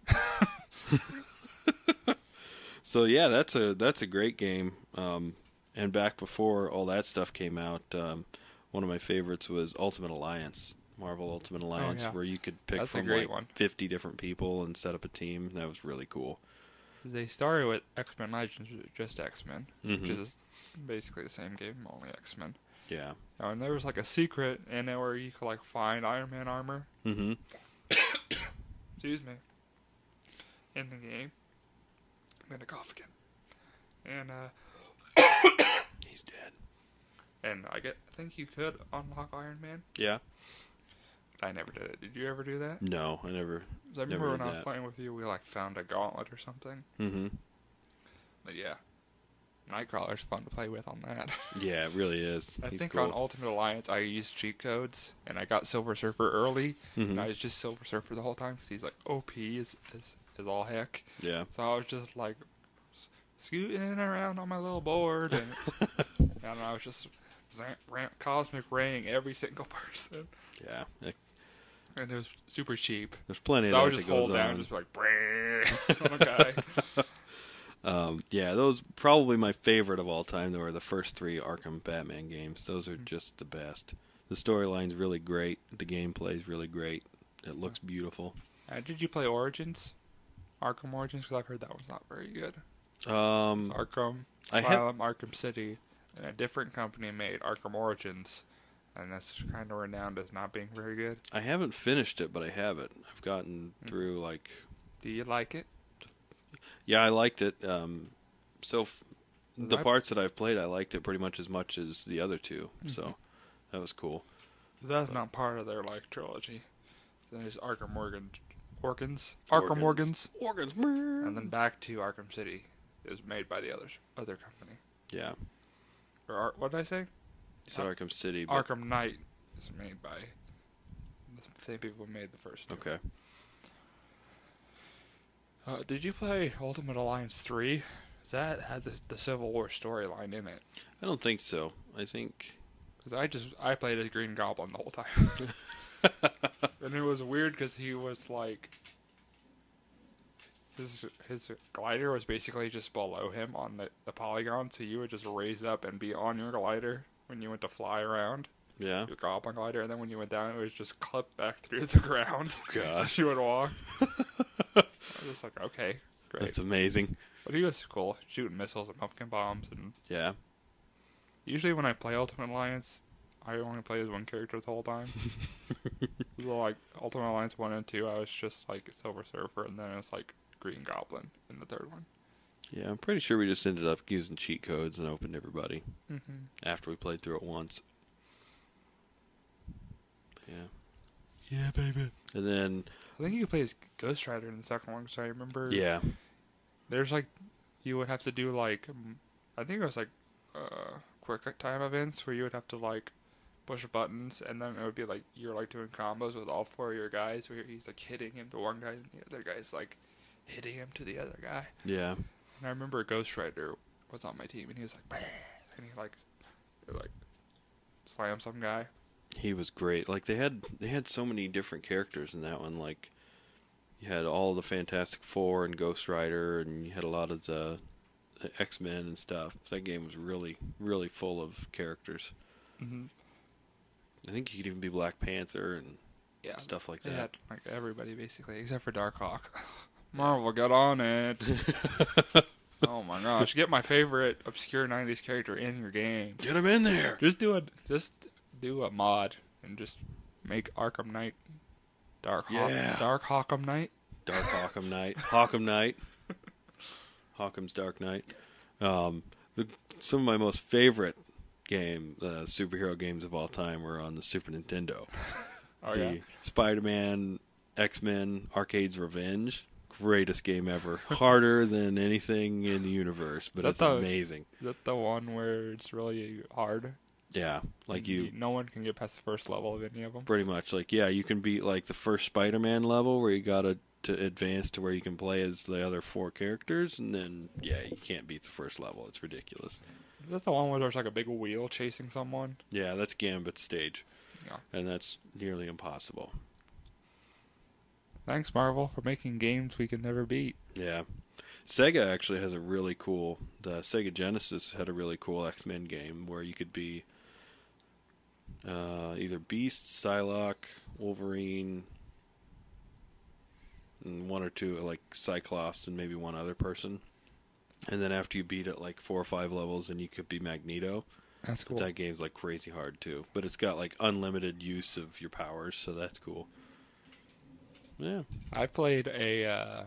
So yeah, that's a great game. And back before all that stuff came out, one of my favorites was Ultimate Alliance, Marvel Ultimate Alliance, where you could pick from like 50 different people and set up a team. That was really cool. They started with X-Men Legends, just X-Men, mm-hmm. which is basically the same game, only X-Men. Yeah. And there was like a secret in it where you could like find Iron Man armor. Mm-hmm. Excuse me. In the game. I'm gonna cough again. And he's dead. And I think you could unlock Iron Man. Yeah. But I never did it. Did you ever do that? No, I never. I remember when I was playing with you, we like found a gauntlet or something. Mm-hmm. But yeah. Nightcrawler's fun to play with on that. Yeah, it really is. I think on Ultimate Alliance I used cheat codes, and I got Silver Surfer early, and I was just Silver Surfer the whole time because he's like OP is all heck. Yeah. So I was just like scooting around on my little board, and I was just cosmic raying every single person. Yeah. And it was super cheap. There's plenty of that that I would just that goes hold down, on. just like on a guy. Yeah, those probably my favorite of all time. Though are the first 3 Arkham Batman games. Those are just the best. The storyline's really great. The gameplay's really great. It looks beautiful. Did you play Origins? Arkham Origins? Because I've heard that one's not very good. It's Arkham Asylum, Arkham City, and a different company made Arkham Origins, and that's kind of renowned as not being very good. I haven't finished it, but I have it. I've gotten through like. Do you like it? Yeah, I liked it. The parts that I've played, I liked it pretty much as the other two. So that was cool. That's not part of their like trilogy. There's Arkham Organs, and then back to Arkham City. It was made by the other company. Yeah. Or what did I say? You said Arkham City. But... Arkham Knight is made by the same people who made the first two. Okay. Did you play Ultimate Alliance 3? That had the Civil War storyline in it. I don't think so. I think... Because I played as Green Goblin the whole time. And it was weird because he was like... His glider was basically just below him on the polygon, so you would just raise up and be on your glider when you went to fly around. Yeah. Your Goblin glider, and then when you went down, it was just clipped back through the ground. Oh, gosh. You would walk. I was just like, okay, great. That's amazing. But he was cool, shooting missiles and pumpkin bombs. And yeah. Usually when I play Ultimate Alliance, I only play as one character the whole time. So like Ultimate Alliance 1 and 2, I was just like Silver Surfer, and then it was like Green Goblin in the third one. Yeah, I'm pretty sure we just ended up using cheat codes and opened everybody after we played through it once. Yeah. Yeah, baby. And then... I think you could play as Ghost Rider in the second one, because I remember... Yeah. There's like... You would have to do like... I think it was like... quick time events where you would have to like... push buttons, and then it would be like... You're like doing combos with all four of your guys, where he's like hitting him to one guy, and the other guy's like... hitting him to the other guy. Yeah. And I remember Ghost Rider was on my team, and he was like... Bah! And he like slammed some guy. He was great. Like they had so many different characters in that one. Like you had all the Fantastic Four and Ghost Rider, and you had a lot of the X-Men and stuff. That game was really, really full of characters. Mm-hmm. I think you could even be Black Panther and stuff like that. They had like everybody basically, except for Darkhawk. Marvel, get on it. Oh my gosh, get my favorite obscure 90s character in your game. Get him in there. Just do a mod and just make Arkham Knight Dark Hawkham Knight. Dark Hawkham Knight. Hawkham Knight. Hawkham's Dark Knight. Some of my most favorite superhero games of all time were on the Super Nintendo. Spider-Man, X-Men, Arcade's Revenge. Greatest game ever. Harder than anything in the universe, but it's amazing. Is that the one where it's really hard? Yeah, like no one can get past the first level of any of them. Pretty much, like you can beat like the first Spider-Man level where you gotta to advance to where you can play as the other four characters, and then you can't beat the first level. It's ridiculous. Is that the one where there's like a big wheel chasing someone? Yeah, that's Gambit's stage. Yeah, and that's nearly impossible. Thanks, Marvel, for making games we can never beat. Yeah. Sega actually has a really cool... The Sega Genesis had a really cool X-Men game where you could be either Beast, Psylocke, Wolverine, and one or two, like Cyclops and maybe one other person. And then after you beat it like 4 or 5 levels, then you could be Magneto. That's cool. But that game's like crazy hard too. But it's got like unlimited use of your powers, so that's cool. Yeah. I played a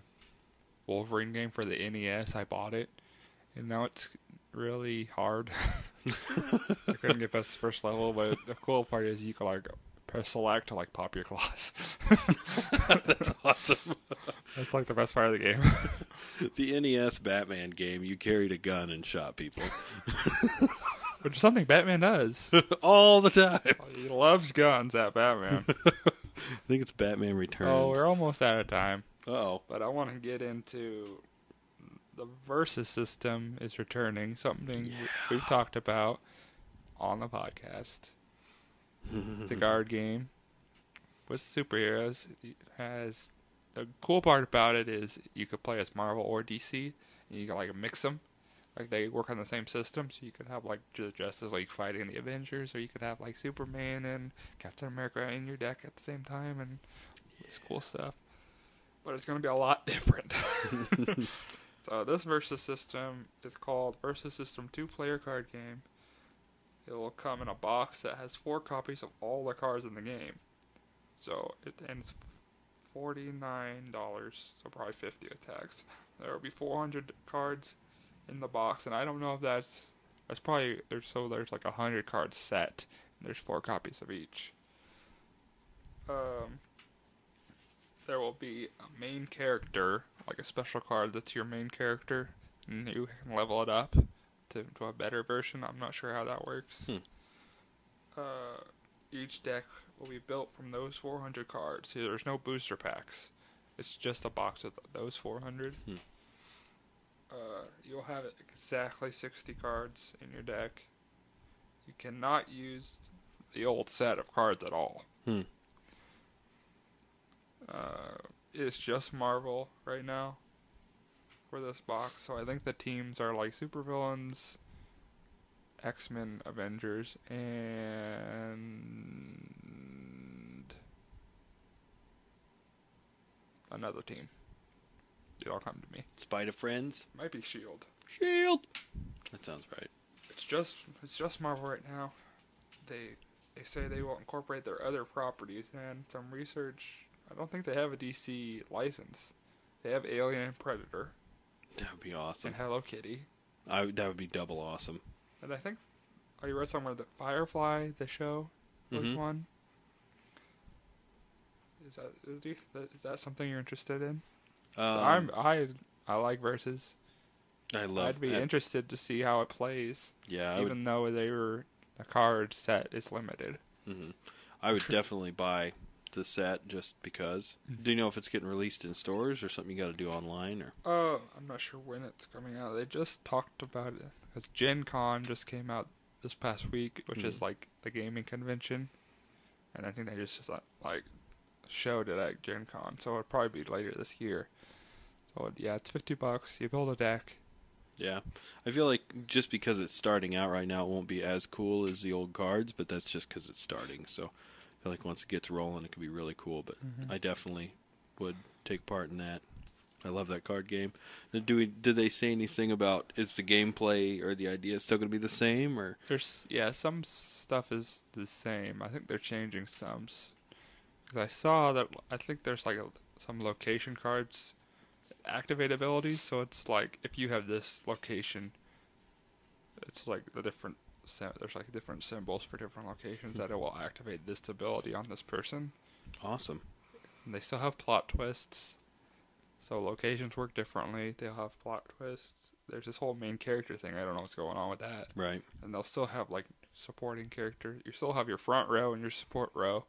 Wolverine game for the NES. I bought it, and now it's really hard. I couldn't get past the first level, but the cool part is you can like press select to like pop your claws. That's awesome. That's like the best part of the game. The NES Batman game, you carried a gun and shot people. Which is something Batman does. All the time. He loves guns, that Batman. I think it's Batman Returns. Oh, we're almost out of time. Uh-oh. But I want to get into the Versus system is returning, something we've talked about on the podcast. It's a card game with superheroes. It has the cool part about it is you could play as Marvel or DC, and you can like mix them. Like they work on the same system, so you could have like Justice League fighting the Avengers, or you could have like Superman and Captain America in your deck at the same time, and it's cool stuff. But it's going to be a lot different. So this Versus system is called Versus System 2-player card game. It will come in a box that has 4 copies of all the cards in the game. So it's $49, so probably 50 with tax. There will be 400 cards in the box, and I don't know if that's probably there's like 100 cards set. And there's 4 copies of each. There will be a main character, like a special card that's your main character, and you can level it up to a better version. I'm not sure how that works. Each deck will be built from those 400 cards. See, there's no booster packs. It's just a box of those 400. You'll have exactly 60 cards in your deck. You cannot use the old set of cards at all. It's just Marvel right now for this box. So I think the teams are like Supervillains, X-Men, Avengers, and another team. They all come to me. Spider-Friends? Might be Shield. Shield! That sounds right. It's just Marvel right now. They say they will incorporate their other properties, and some research. I don't think they have a DC license. They have Alien and Predator. That would be awesome. And Hello Kitty. That would be double awesome. And I think I read somewhere that Firefly, the show, was one. Is that something you're interested in? I like Versus. I'd be interested to see how it plays. Yeah, even though the card set is limited. I would definitely buy the set just because. Do you know if it's getting released in stores or something you got to do online? Or I'm not sure when it's coming out. They just talked about it because Gen Con just came out this past week, which is like the gaming convention, and I think they just like showed it at Gen Con, so it'll probably be later this year. So yeah, it's $50. You build a deck. Yeah, I feel like just because it's starting out right now, it won't be as cool as the old cards, but that's just because it's starting. So I feel like once it gets rolling, it could be really cool. But I definitely would take part in that. I love that card game. Did they say anything about is the gameplay or the idea still going to be the same? Or some stuff is the same. I think they're changing some. Because I saw that I think there's like some location cards activate abilities. So it's like if you have this location, it's like there's like different symbols for different locations that it will activate this ability on this person. Awesome. And they still have plot twists. So locations work differently. They'll have plot twists. There's this whole main character thing. I don't know what's going on with that. Right. And they'll still have like supporting character. You still have your front row and your support row.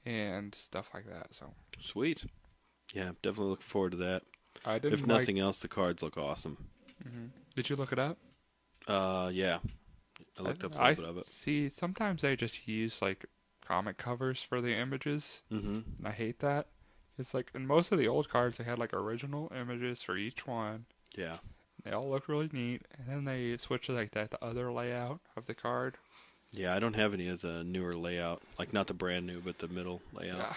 And stuff like that. So sweet. Yeah, definitely looking forward to that. If nothing else, the cards look awesome. Did you look it up? Yeah. I looked up a little bit of it. See, sometimes they just use like comic covers for the images. And I hate that. It's like in most of the old cards, they had like original images for each one. Yeah. They all look really neat. And then they switch to like the other layout of the card. Yeah, I don't have any of the newer layout. Like not the brand new, but the middle layout. Yeah.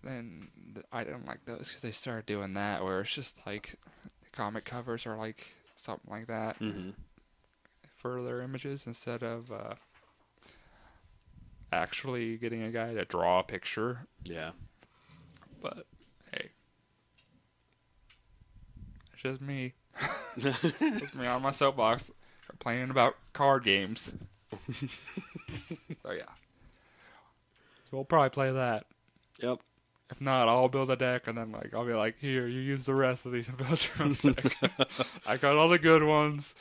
And I didn't like those because they started doing that where it's just like the comic covers are like something like that for their images instead of actually getting a guy to draw a picture. Yeah. But hey, it's just me. It's me on my soapbox complaining about card games. So yeah, so we'll probably play that. Yep. If not, I'll build a deck and then I'll be like, here, you use the rest of these and build your own deck. I got all the good ones.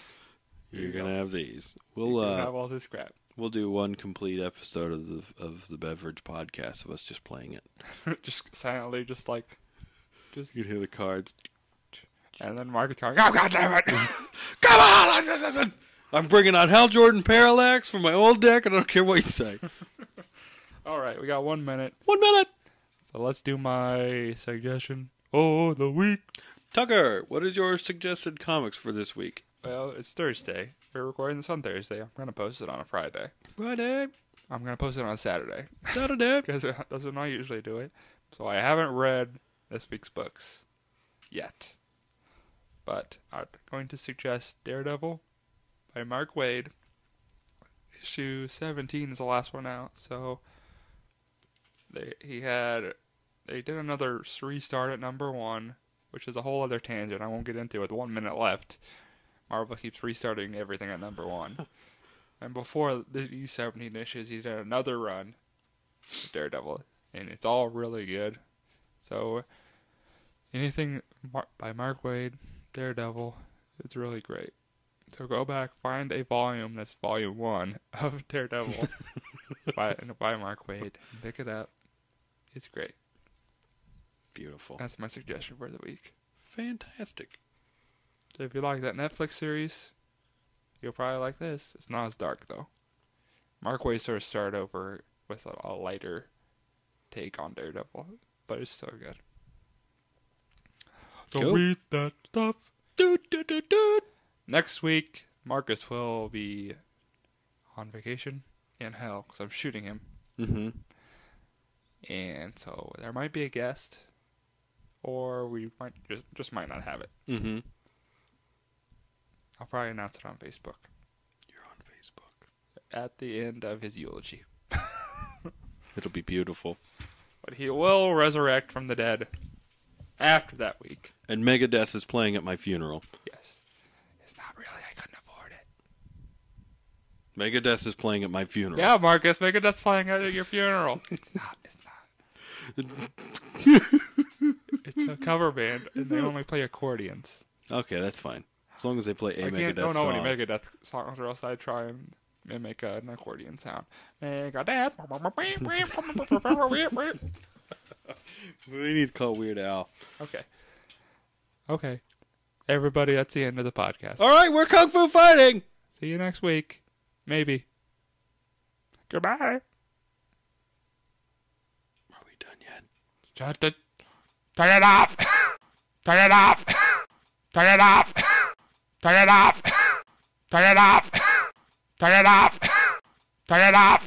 You're gonna have these. We'll have all this crap. We'll do one complete episode of the Beverage podcast of us just playing it. Just silently, you can hear the cards. And then Mark is going, oh, God damn it! Come on! I'm bringing out Hal Jordan Parallax from my old deck, and I don't care what you say. All right, we got 1 minute. 1 minute! So let's do my suggestion of the week. Tucker, what is your suggested comics for this week? Well, it's Thursday. We're recording this on Thursday. I'm going to post it on a Friday. Friday. I'm going to post it on a Saturday. Saturday. Because that's when I usually do it. So I haven't read this week's books yet. But I'm going to suggest Daredevil by Mark Waid. Issue 17 is the last one out. So they did another restart at number 1, which is a whole other tangent I won't get into with 1 minute left. Marvel keeps restarting everything at number 1. And before these 17 issues, he did another run with Daredevil, and it's all really good. So anything by Mark Waid, Daredevil, it's really great. So go back, find a volume that's volume 1 of Daredevil by Mark Waid, and pick it up. It's great. Beautiful. That's my suggestion for the week. Fantastic. So if you like that Netflix series, you'll probably like this. It's not as dark, though. Mark Waid sort of started over with a lighter take on Daredevil, but it's still good. So Cool. read that stuff. Do, do, do, do. Next week, Marcus will be on vacation in hell because I'm shooting him. Mm-hmm. And so there might be a guest, or we might just might not have it. Mm-hmm. I'll probably announce it on Facebook You're on Facebook. at the end of his eulogy. It'll be beautiful. But he will resurrect from the dead after that week. And Megadeth is playing at my funeral. Yes. It's not really, I couldn't afford it. Megadeth is playing at my funeral. Yeah, Marcus, Megadeth's playing at your funeral. It's not. It's a cover band, and they only play accordions. Okay, that's fine. As long as they play a I Megadeth don't know song. any Megadeth songs, or else I'd try and mimic an accordion sound. Megadeth. We need to call Weird Al. Okay. Everybody, that's the end of the podcast. All right, we're Kung Fu Fighting! See you next week. Maybe. Goodbye. Are we done yet? Shut it. Turn it off. Turn it off. Turn it off. Turn it off. Turn it off. Turn it off. Turn it off.